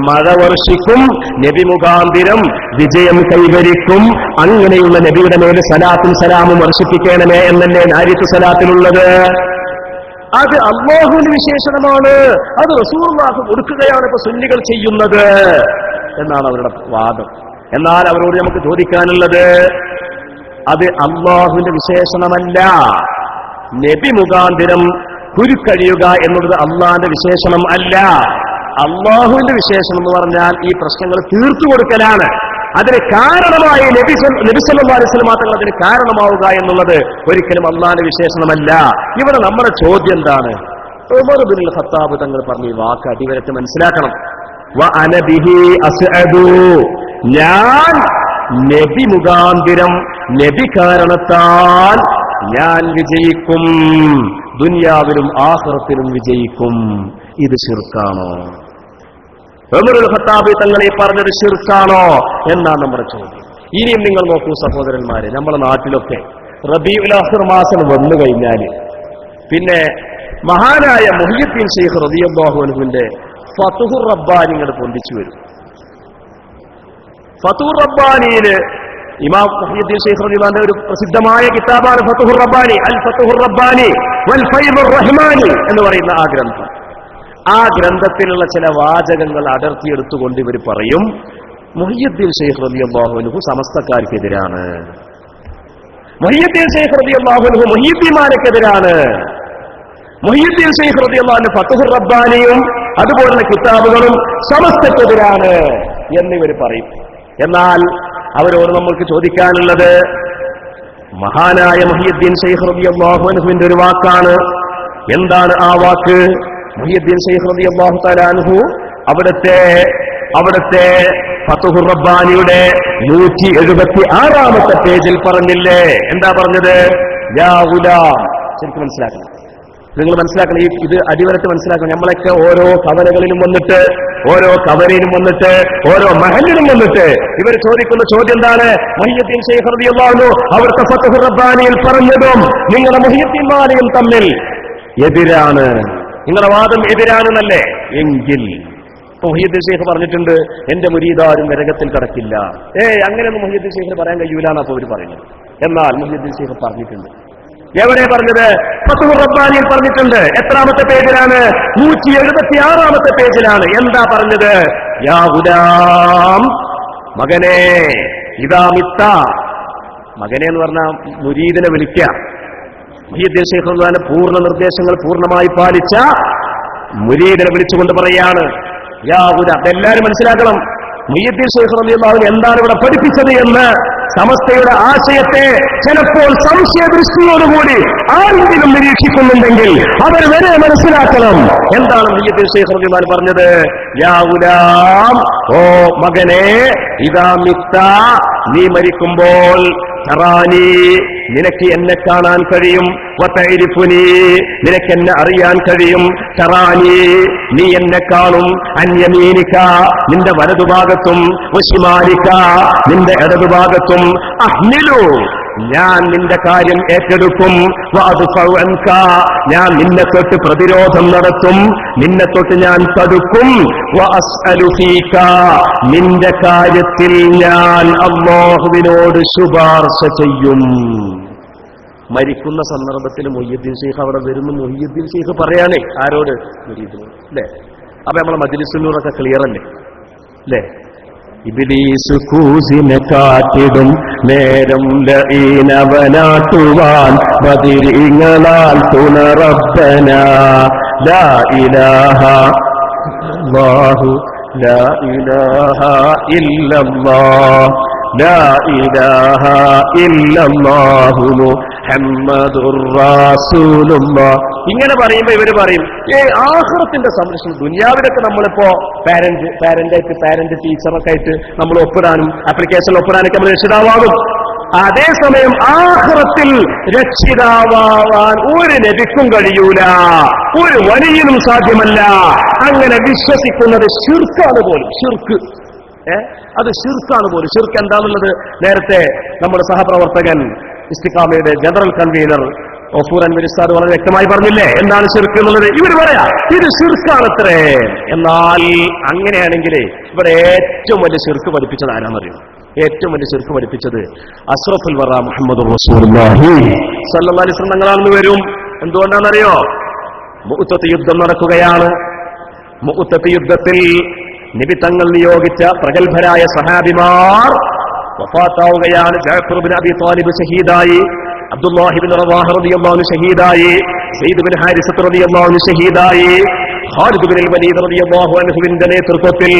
മഴ വർഷിക്കും, നബി മുഖാന്തിരം വിജയം കൈവരിക്കും. അങ്ങനെയുള്ള നബിയുടെ മേൽ സലാത്തും സലാമും വർഷിപ്പിക്കണമേ എന്നല്ലേ നാരിയത്ത് സ്വലാത്തിലുള്ളത്. അത് അല്ലാഹുവിന്റെ വിശേഷണമാണ്, അത് റസൂലുള്ളാഹി കൊടുക്കുകയാണ് ഇപ്പൊ സുന്നികൾ ചെയ്യുന്നത് എന്നാണ് അവരുടെ വാദം. എന്നാൽ അവരോട് നമുക്ക് ചോദിക്കാനുള്ളത്, അത് അല്ലാഹുവിന്റെ വിശേഷണമല്ല. നബി മുഖാന്തിരം കുരുക്കഴിയുക എന്നുള്ളത് അള്ളാഹിന്റെ വിശേഷണം അല്ല. അള്ളാഹുവിന്റെ വിശേഷണം എന്ന് പറഞ്ഞാൽ ഈ പ്രശ്നങ്ങൾ തീർത്തു കൊടുക്കലാണ്. അതിന് കാരണമായി നബി സല്ലല്ലാഹു അലൈഹി വസല്ലം തങ്ങൾ അതിന് കാരണമാവുക എന്നുള്ളത് ഒരിക്കലും അള്ളാഹിന്റെ വിശേഷണമല്ല. ഇവിടെ നമ്മുടെ ചോദ്യം എന്താണ്? ഉമർ ഇബ്നുൽ ഖത്താബ് തങ്ങൾ പറഞ്ഞ ഈ വാക്ക് അടിവരട്ട് മനസ്സിലാക്കണം. വഅന ബിഹി അസ്അദു, ഞാൻ നബി മുഖാന്തിരം നബി കാരണത്താൽ ഞാൻ വിജയിക്കും, ദുനിയാവിലും ആഖിറത്തിലും വിജയിക്കും. ഇത് ശിർക്കാണോ? ഉമറുൽ ഖത്താബ് തങ്ങളെ പറഞ്ഞത് ശിർക്കാണോ എന്നാണ് നമ്മുടെ ചോദ്യം. ഇനിയും നിങ്ങൾ നോക്കൂ സഹോദരന്മാരെ, നമ്മുടെ നാട്ടിലൊക്കെ റബീഉൽ ആഖിർ മാസം വന്നു കഴിഞ്ഞാൽ പിന്നെ മഹാനായ മുഹിയുദ്ദീൻ ശൈഖ് റളിയല്ലാഹു അൻഹുവിന്റെ ഫതുഹുർ റബ്ബാനി ഇങ്ങോട്ട് പൊന്തിച്ചു വരും. ഫതുഹുർ റബ്ബാനിയില് ഇമാം മുഹിയുദ്ദീൻ ശൈഖ് റളിയല്ലാഹുവിന്റെ ഒരു പ്രസിദ്ധമായ കിതാബാണ് ഫതുഹുർ റബ്ബാനി, അൽ ഫതുഹുർ റബ്ബാനി വൽ ഫൈദുർ റഹ്മാനി എന്ന് പറയുന്ന ആ ഗ്രന്ഥം. ആ ഗ്രന്ഥത്തിലുള്ള ചില വാചകങ്ങൾ അടർത്തിയെടുത്തുകൊണ്ട് ഇവർ പറയും, മുഹിയുദ്ദീൻ ശൈഖ് റളിയല്ലാഹു അൻഹു സമസ്തക്കാർക്കെതിരാണ്, മുഹിയുദ്ദീൻ ശൈഖ് റളിയല്ലാഹു അൻഹു മുഹീദ്ദീന്മാർക്കെതിരാണ്, മുഹീദ്ദീൻ ശൈഖ് റളിയല്ലാഹു അൻഹു ഫതുഹുർ റബ്ബാനിയും അതുപോലുള്ള കിതാബുകളും സമസ്തക്കെതിരാണ് എന്നിവർ പറയും. എന്നാൽ അവരോട് നമ്മൾക്ക് ചോദിക്കാനുള്ളത്, മഹാനായ മുഹീദ്ദീൻ ശൈഖ് റളിയല്ലാഹു അൻഹുവിന്റെ ഒരു വാക്കാണ്. എന്താണ് ആ വാക്ക്? മുഹീദ്ദീൻ ശൈഖ് റളിയല്ലാഹു തആല അൻഹു അവിടുത്തെ ഫതുഹുർ റബ്ബാനിയുടെ 176-ാമത്തെ പേജിൽ പറഞ്ഞില്ലേ? എന്താ പറഞ്ഞത്? യാ ഗുലാം. ശരിക്കും മനസ്സിലാക്കണം, നിങ്ങൾ മനസ്സിലാക്കണം, ഇത് അടിവരട്ട് മനസ്സിലാക്കണം. നമ്മളൊക്കെ ഓരോ കവലകളിലും വന്നിട്ട്, ഓരോ കവലയിലും വന്നിട്ട്, ഓരോ മഹലിലും വന്നിട്ട് ഇവർ ചോദിക്കുന്ന ചോദ്യം എന്താണ്? മുഹീദ്ദീൻ ശൈഖ് റളിയല്ലാഹു അൻഹു അവിടുത്തെ ഫതുഹുർ റബ്ബാനിയിൽ പറഞ്ഞതും നിങ്ങളുടെ മുഹീദ്ദീന്മാരെയും തമ്മിൽ എതിരാണ്, നിങ്ങളുടെ വാദം എതിരാണെന്നല്ലേ? എങ്കിൽ മുഹീദ്ദീൻ ശൈഖ് പറഞ്ഞിട്ടുണ്ട്, എന്റെ മുരീദാരും നരകത്തിൽ കടക്കില്ല. അങ്ങനെയൊന്നും മുഹീദ്ദീൻ ശൈഖിന് പറയാൻ കഴിയൂലാണ് അപ്പൊ അവർ പറയുന്നത്. എന്നാൽ മുഹീദ്ദീൻ ശൈഖ് പറഞ്ഞിട്ടുണ്ട്. എവിടെ പറഞ്ഞത്? ഫതുഹുർ റബ്ബാനിയിൽ പറഞ്ഞിട്ടുണ്ട്. എത്രാമത്തെ പേജിലാണ്? 176-ാമത്തെ പേജിലാണ്. എന്താ പറഞ്ഞത്? യാ ഗുലാം, മകനെ, ഇദാ മിത്ത. മകനെ എന്ന് പറഞ്ഞാൽ മുരീദിനെ വിളിക്കുക. മുഹീദ്ദീൻ ശൈഖ് റളിയല്ലാഹു പൂർണ്ണ നിർദ്ദേശങ്ങൾ പൂർണ്ണമായി പാലിച്ച മുരീദിനെ വിളിച്ചുകൊണ്ട് പറയാണ്, യാ ഗുലാം. എല്ലാവരും മനസ്സിലാക്കണം, മുഹീദ്ദീൻ ശൈഖ് റളിയല്ലാഹു അൻഹു എന്താണ് ഇവിടെ പഠിപ്പിച്ചത് എന്ന്. സമസ്തയുടെ ആശയത്തെ ചിലപ്പോൾ സംശയദൃഷ്ടിയോടുകൂടി ആരെങ്കിലും നിരീക്ഷിക്കുന്നുണ്ടെങ്കിൽ അവർ വരെ മനസ്സിലാക്കണം. എന്താണ് മുഹീദ്ദീൻ ശൈഖ് റളിയല്ലാഹു അൻഹു പറഞ്ഞത്? യാ ഗുലാം, ഓ മകനെ, ഇദാ മിത്ത, നീ മരിക്കുമ്പോൾ, തറാനി, നിനക്ക് എന്നെ കാണാൻ കഴിയും, വതഅരിഫുനി, നിനക്ക് എന്നെ അറിയാൻ കഴിയും, തറാനി, നീ എന്നെ കാണും, അൻ യമീനിക, നിന്റെ വലതുഭാഗത്തും, വശിമാലിക, നിന്റെ ഇടതുഭാഗത്തും, അഹ്മിലു, ഞാൻ നിന്റെ കാര്യം ഏറ്റെടുക്കും, വഅദ്ഫഉ അൻക, ഞാൻ നിന്നെ തൊട്ട് പ്രതിരോധം നടത്തും, നിന്നെ തൊട്ട് ഞാൻ തടുക്കും, വഅസ്അലു ഫീക, നിന്റെ കാര്യത്തിൽ ഞാൻ അല്ലാഹുവിനോട് ശുപാർശ ചെയ്യും. മരിക്കുന്ന സന്ദർഭത്തിൽ മുഹീദ്ദീൻ ശൈഖ് അവിടെ വരുന്നു. മുഹീദ്ദീൻ ശൈഖ് പറയാനേ ആരോട്? മുരീദിനോട്. അല്ലേ? അപ്പൊ നമ്മളെ മജ്‌ലിസുന്നൂറൊക്കെ ക്ലിയർ അല്ലേ? അല്ലേ? ഇബ്ലീസ് കൂസിനെ കാട്ടിടും നേരം ലഈനവനാട്ടുവാൻ ബദിരീങ്ങളാൽ തുണ റബ്ബന ലാ ഇലാഹ ഇല്ലല്ലാഹു ലാ ഇലാഹ ഇല്ലല്ലാഹ് ലാ ഇലാഹ ഇല്ലല്ലാഹു മുഹമ്മദുർ റസൂലുള്ളാഹ്. ഇങ്ങനെ പറയുമ്പോ ഇവര് പറയും ആഖിറത്തിന്റെ സംരക്ഷണം. ദുനിയാവിലൊക്കെ നമ്മളിപ്പോ പാരന്റ് ടീച്ചറൊക്കെ ആയിട്ട് നമ്മൾ ഒപ്പിടാനും ആപ്ലിക്കേഷൻ ഒപ്പിടാനൊക്കെ നമ്മൾ രക്ഷിതാവാകും. അതേസമയം ആഖിറത്തിൽ രക്ഷിതാവാൻ ഒരു നബിക്കും കഴിയൂല, ഒരു വലിയനും സാധ്യമല്ല. അങ്ങനെ വിശ്വസിക്കുന്നത് ശിർക്കാണ് പോലും. ശിർക്ക് അത് ശിർക്കാണ് പോലും. ശിർക്ക് എന്താണുള്ളത് നേരത്തെ നമ്മുടെ സഹപ്രവർത്തകൻ ഇസ്തിഖാമയുടെ ജനറൽ കൺവീനർ ഗഫൂർ അൻവരി ഉസ്താദ് വളരെ വ്യക്തമായി പറഞ്ഞില്ലേ എന്താണ് ശിർക്ക് എന്നുള്ളത്. ഇവർ പറയാ ഇത് ശിർക്കാണത്രേ. എന്നാൽ അങ്ങനെയാണെങ്കിൽ ഇവിടെ ഏറ്റവും വലിയ ശിർക്ക് പഠിപ്പിച്ചത് ആരാന്നറിയോ? ഏറ്റവും വലിയ ശിർക്ക് പഠിപ്പിച്ചത് അഷ്റഫുൽ വറ മുഹമ്മദുർ റസൂലുള്ളാഹി സ്വല്ലല്ലാഹു അലൈഹി വസല്ലം തങ്ങളാണെന്ന് വരും. എന്തുകൊണ്ടാണെന്നറിയോ? മുഅ്തത്ത് യുദ്ധം നടക്കുകയാണ്. മുഅ്തത്ത് യുദ്ധത്തിൽ നബി തങ്ങൾ നിയോഗിച്ച പ്രഗത്ഭരായ സഹാബിമാർ വഫാത്താവുകയാണ്. ജഅഫർ ഇബ്നു അബി ത്വാലിബ് ഷഹീദായി, അബ്ദുല്ലാഹി ഇബ്നു റവാഹ റളിയല്ലാഹു അൻഹു ഷഹീദായി, സയ്യിദ് ഇബ്നു ഹാരിസ റളിയല്ലാഹു അൻഹു ഷഹീദായി, ഖാലിദ് ഇബ്നുൽ വലീദ് റളിയല്ലാഹു അൻഹുവിന്റെ നേതൃത്വത്തിൽ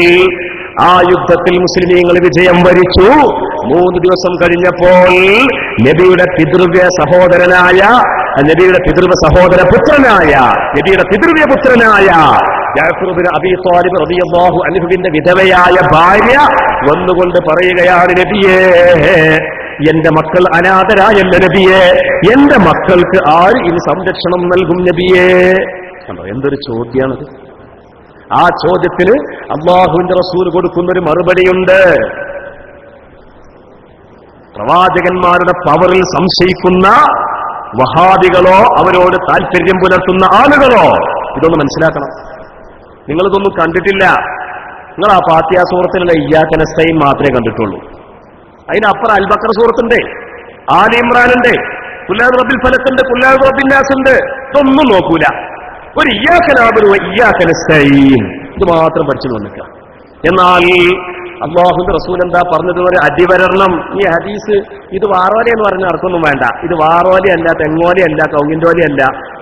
ആ യുദ്ധത്തിൽ മുസ്ലിമീങ്ങൾ വിജയം വരിച്ചു. 3 ദിവസം കഴിഞ്ഞപ്പോൾ നബിയുടെ പിതൃവ്യ സഹോദരനായ നബിയുടെ പിതൃവ്യ പുത്രനായ ജഅഫർ ഇബ്നു അബീ ത്വാലിബ് റളിയല്ലാഹു അൻഹുവിന്റെ വിധവയായ ഭാര്യ വന്നുകൊണ്ട് പറയുകയാണ്, നബിയേ, എന്റെ മക്കൾ അനാഥരായല്ല നബിയേ, എന്റെ മക്കൾക്ക് ആര് ഇനി സംരക്ഷണം നൽകും നബിയേ? എന്തൊരു ചോദ്യമാണത്. ആ ചോദ്യത്തിന് അല്ലാഹുവിന്റെ റസൂൽ കൊടുക്കുന്നൊരു മറുപടിയുണ്ട്. പ്രവാചകന്മാരുടെ പവറിൽ സംശയിക്കുന്ന വഹാബികളോ അവരോട് താല്പര്യം പുലർത്തുന്ന ആളുകളോ ഇതൊന്ന് മനസ്സിലാക്കണം. നിങ്ങളിതൊന്നും കണ്ടിട്ടില്ല. നിങ്ങൾ ആ ഫാത്തിഹ സൂറത്തിലുള്ള ഇയ്യാക നസ്തഈൻ മാത്രമേ കണ്ടിട്ടുള്ളൂ. അതിനപ്പുറം അൽ ബഖറ സൂറത്തുണ്ട്, ആലി ഇമ്രാനുണ്ട്, ഖുൽ അഊദു ബിറബ്ബിൽ ഫലഖുണ്ട്, ഖുൽ അഊദു ബിറബ്ബിൻ നാസ് ഉണ്ട്. ഇതൊന്നും നോക്കൂല. ഒരു ഇയ്യാക നഅ്ബുദു വ ഇയ്യാക നസ്തഈൻ ഇത് മാത്രം പഠിച്ചു വന്നിക്കുക. എന്നാൽ അല്ലാഹുവിന്റെ റസൂൽ എന്താ പറഞ്ഞത്? ഒരു അടിവരണം. ഈ ഹദീസ് ഇത് വാറോലി എന്ന് പറഞ്ഞ അർത്ഥമൊന്നും വേണ്ട. ഇത് വാറോലി അല്ല, തെങ്ങോലി അല്ല, കൗങ്ങിൻഡോലി അല്ല.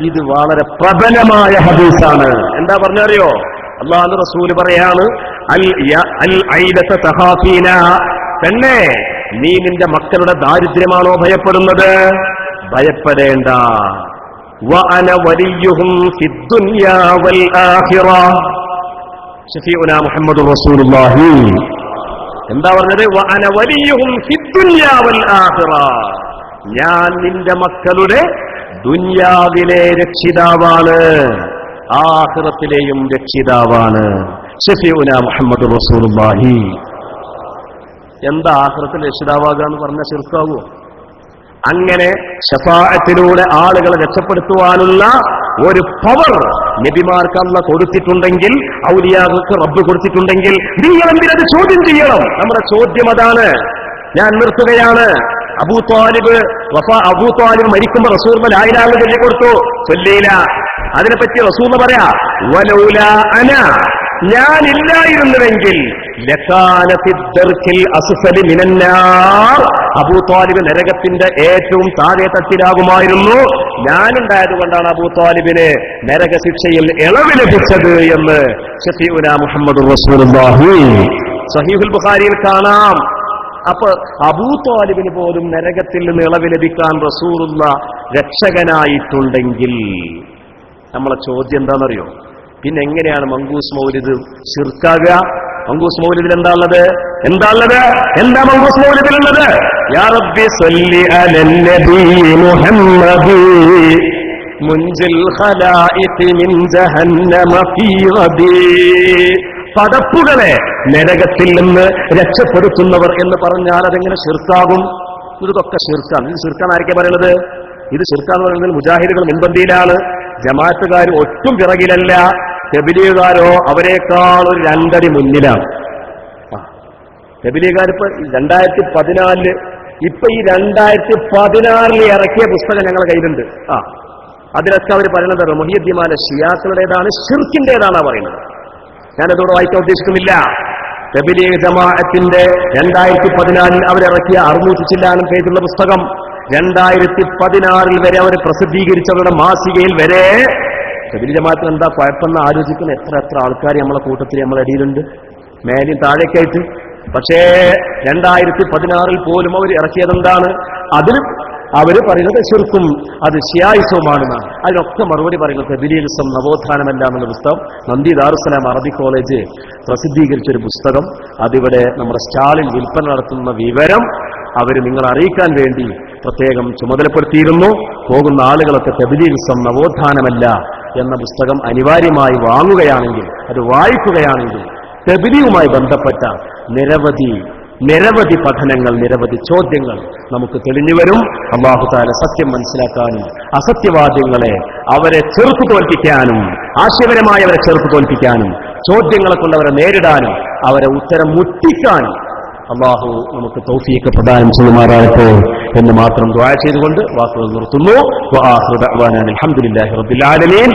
ഇത് വളരെ പ്രബലമായ ഹദീസാണ്. എന്താ പറഞ്ഞറിയോ? അല്ലാഹുവിന്റെ റസൂൽ പറയാണ്, പെണ്ണേ, നീ നിന്റെ മക്കളുടെ ദാരിദ്ര്യമാണോ ഭയപ്പെടുന്നത്? ഭയപ്പെടേണ്ട. വഅന വലിയുഹും ഫിദ്ദുനിയാ വൽ ആഖിറ. ശഫീഉനാ മുഹമ്മദുർ റസൂലുള്ളാഹി എന്താ പറഞ്ഞത്? വഅന വലിയുഹും ഫിദ്ദുനിയാ വൽ ആഖിറ. ഞാൻ നിന്റെ മക്കളുടെ ദുനിയാവിലെ രക്ഷിതാവാണ്, ആഖിറത്തിലെയും രക്ഷിതാവാണ്. ശഫീഉനാ മുഹമ്മദുർ റസൂലുള്ളാഹി. എന്താ ആഖിറത്തിൽ രക്ഷിതാവാകാന്ന് പറഞ്ഞാൽ ശിർക്കാവോ? അങ്ങനെ ശഫാഅത്തിലൂടെ ആളുകളെ രക്ഷപ്പെടുത്തുവാനുള്ള ഒരു പവർ നബിമാർക്ക് അല്ലാഹ് കൊടുത്തിട്ടുണ്ടെങ്കിൽ, ഔലിയാകൾക്ക് റബ്ബ് കൊടുത്തിട്ടുണ്ടെങ്കിൽ നിങ്ങൾ എന്തിനത് ചോദ്യം ചെയ്യണം? നമ്മുടെ ചോദ്യം അതാണ്. ഞാൻ നിർത്തുകയാണ്. അബൂ ത്വാലിബ് മരിക്കുമ്പോ റസൂൽ ലാ ഇലാഹ ഇല്ലല്ലാഹ് ചൊല്ലി കൊടുത്തു, ചൊല്ലിയില്ല. അതിനെപ്പറ്റി റസൂൽ പറയാ, വലൗലാ അന, ഞാനില്ലായിരുന്നുവെങ്കിൽ അബൂ ത്വാലിബ് നരകത്തിന്റെ ഏറ്റവും താഴെ തട്ടിലാകുമായിരുന്നു. ഞാനുണ്ടായത് കൊണ്ടാണ് അബൂ ത്വാലിബിന് നരകശിക്ഷയിൽ ഇളവ് ലഭിച്ചത് എന്ന് ശഫീഉനാ മുഹമ്മദുർ റസൂലുള്ളാഹി സഹീഹുൽ ബുഖാരിയിൽ കാണാം. അപ്പൊ അബൂ ത്വാലിബിന് പോലും നരകത്തിൽ നിന്ന് ഇളവ് ലഭിക്കാൻ റസൂലുള്ളാഹ് രക്ഷകനായിട്ടുണ്ടെങ്കിൽ നമ്മളെ ചോദ്യം എന്താണെന്നറിയോ? പിന്നെ എങ്ങനെയാണ് മങ്കൂസ് മൗലിദ് ശിർക്കാകുക? മങ്കൂസ് മൗലിദിൽ എന്താ ഉള്ളത്? എന്താ മങ്കൂസ് മൗലിദിലുള്ളത്? യാ റബ്ബി സ്വല്ലി അലൻ നബി മുഹമ്മദി മുൻജിൽ ഖലായിഖി മിൻ ജഹന്നമ ഫീ റബി. പടപ്പുകളെ നരകത്തിൽ നിന്ന് രക്ഷപ്പെടുത്തുന്നവർ എന്ന് പറഞ്ഞാൽ അതെങ്ങനെ ശിർക്കാകും? ഇതൊക്കെ ശിർക്കാണ്. ഇത് ശിർക്കാണ് ആരൊക്കെ പറയുന്നത്? ഇത് ശിർക്കാന്ന് പറയുന്നത് മുജാഹിദുകൾ മുൻപന്തിയിലാണ്, ജമാഅത്തുകാർ ഒട്ടും പിറകിലല്ല, തബ്ലീഗുകാരോ അവരെക്കാൾ ഒരു 2 അടി മുന്നിലാണ്. തബ്ലീഗുകാർ ഇപ്പൊ 2014 ഇപ്പൊ ഈ 2016 ഇറക്കിയ പുസ്തകം ഞങ്ങളുടെ കയ്യിലുണ്ട്. അതിലൊക്കെ അവർ പറയുന്നത് മുഹിയുദ്ദീൻ ഷിയാക്കളുടേതാണ്, ശിർക്കിന്റേതാണ് പറയുന്നത്. ഞാനതോട് വായിക്കാൻ ഉദ്ദേശിക്കുന്നില്ല. തബ്ലീഗ് ജമാഅത്തിന്റെ 2014 അവരിറക്കിയ 600 ചില്ലാനും പേജുള്ള പുസ്തകം 2016 വരെ അവർ പ്രസിദ്ധീകരിച്ചവരുടെ മാസികയിൽ വരെ തബ്ലീഗ് ജമാഅത്തിന് എന്താ കുഴപ്പമെന്ന് ആലോചിക്കുന്ന എത്ര ആൾക്കാർ നമ്മളെ കൂട്ടത്തിൽ നമ്മളെ ഇടയിലുണ്ട്, മേലും താഴേക്കായിട്ട്. പക്ഷേ 2016 പോലും അവർ ഇറക്കിയതെന്താണ്? അതിൽ അവർ പറയുന്നത് ശിർക്കും അത് ശിയായിസവുമാണെന്നാണ്. അതിനൊക്കെ മറുപടി പറയുന്നത് തെബിലീഗിസം നവോത്ഥാനമല്ല എന്നുള്ള പുസ്തകം നന്ദി ദാറുസ്സലാം അറബി കോളേജ് പ്രസിദ്ധീകരിച്ചൊരു പുസ്തകം. അതിവിടെ നമ്മുടെ സ്റ്റാളിൽ വിൽപ്പന നടത്തുന്ന വിവരം അവർ നിങ്ങളെ അറിയിക്കാൻ വേണ്ടി പ്രത്യേകം ചുമതലപ്പെടുത്തിയിരുന്നു. പോകുന്ന ആളുകളൊക്കെ തെബിലീഗിസം നവോത്ഥാനമല്ല എന്ന പുസ്തകം അനിവാര്യമായി വാങ്ങുകയാണെങ്കിൽ, അത് വായിക്കുകയാണെങ്കിൽ തെബിലീഗുമായി ബന്ധപ്പെട്ട നിരവധി പഠനങ്ങൾ, നിരവധി ചോദ്യങ്ങൾ നമുക്ക് തെളിഞ്ഞു വരും. അല്ലാഹു തആല സത്യം മനസ്സിലാക്കാനും അസത്യവാദ്യങ്ങളെ അവരെ ചെറുത്തു തോൽപ്പിക്കാനും ആശയപരമായവരെ ചെറുത്തു തോൽപ്പിക്കാനും ചോദ്യങ്ങളെ കൊണ്ട് അവരെ നേരിടാനും അവരെ ഉത്തരം മുട്ടിക്കാനും അല്ലാഹു നമുക്ക് തൗഫീഖ് പ്രദാനം ചെയ്യുമാറാകട്ടെ എന്ന് മാത്രം ദുആ ചെയ്തുകൊണ്ട് വാക്കുകൾ നിർത്തുന്നു. വആഖിറു ദഅ്വാനാ അൽഹംദുലില്ലാഹി റബ്ബിൽ ആലമീൻ.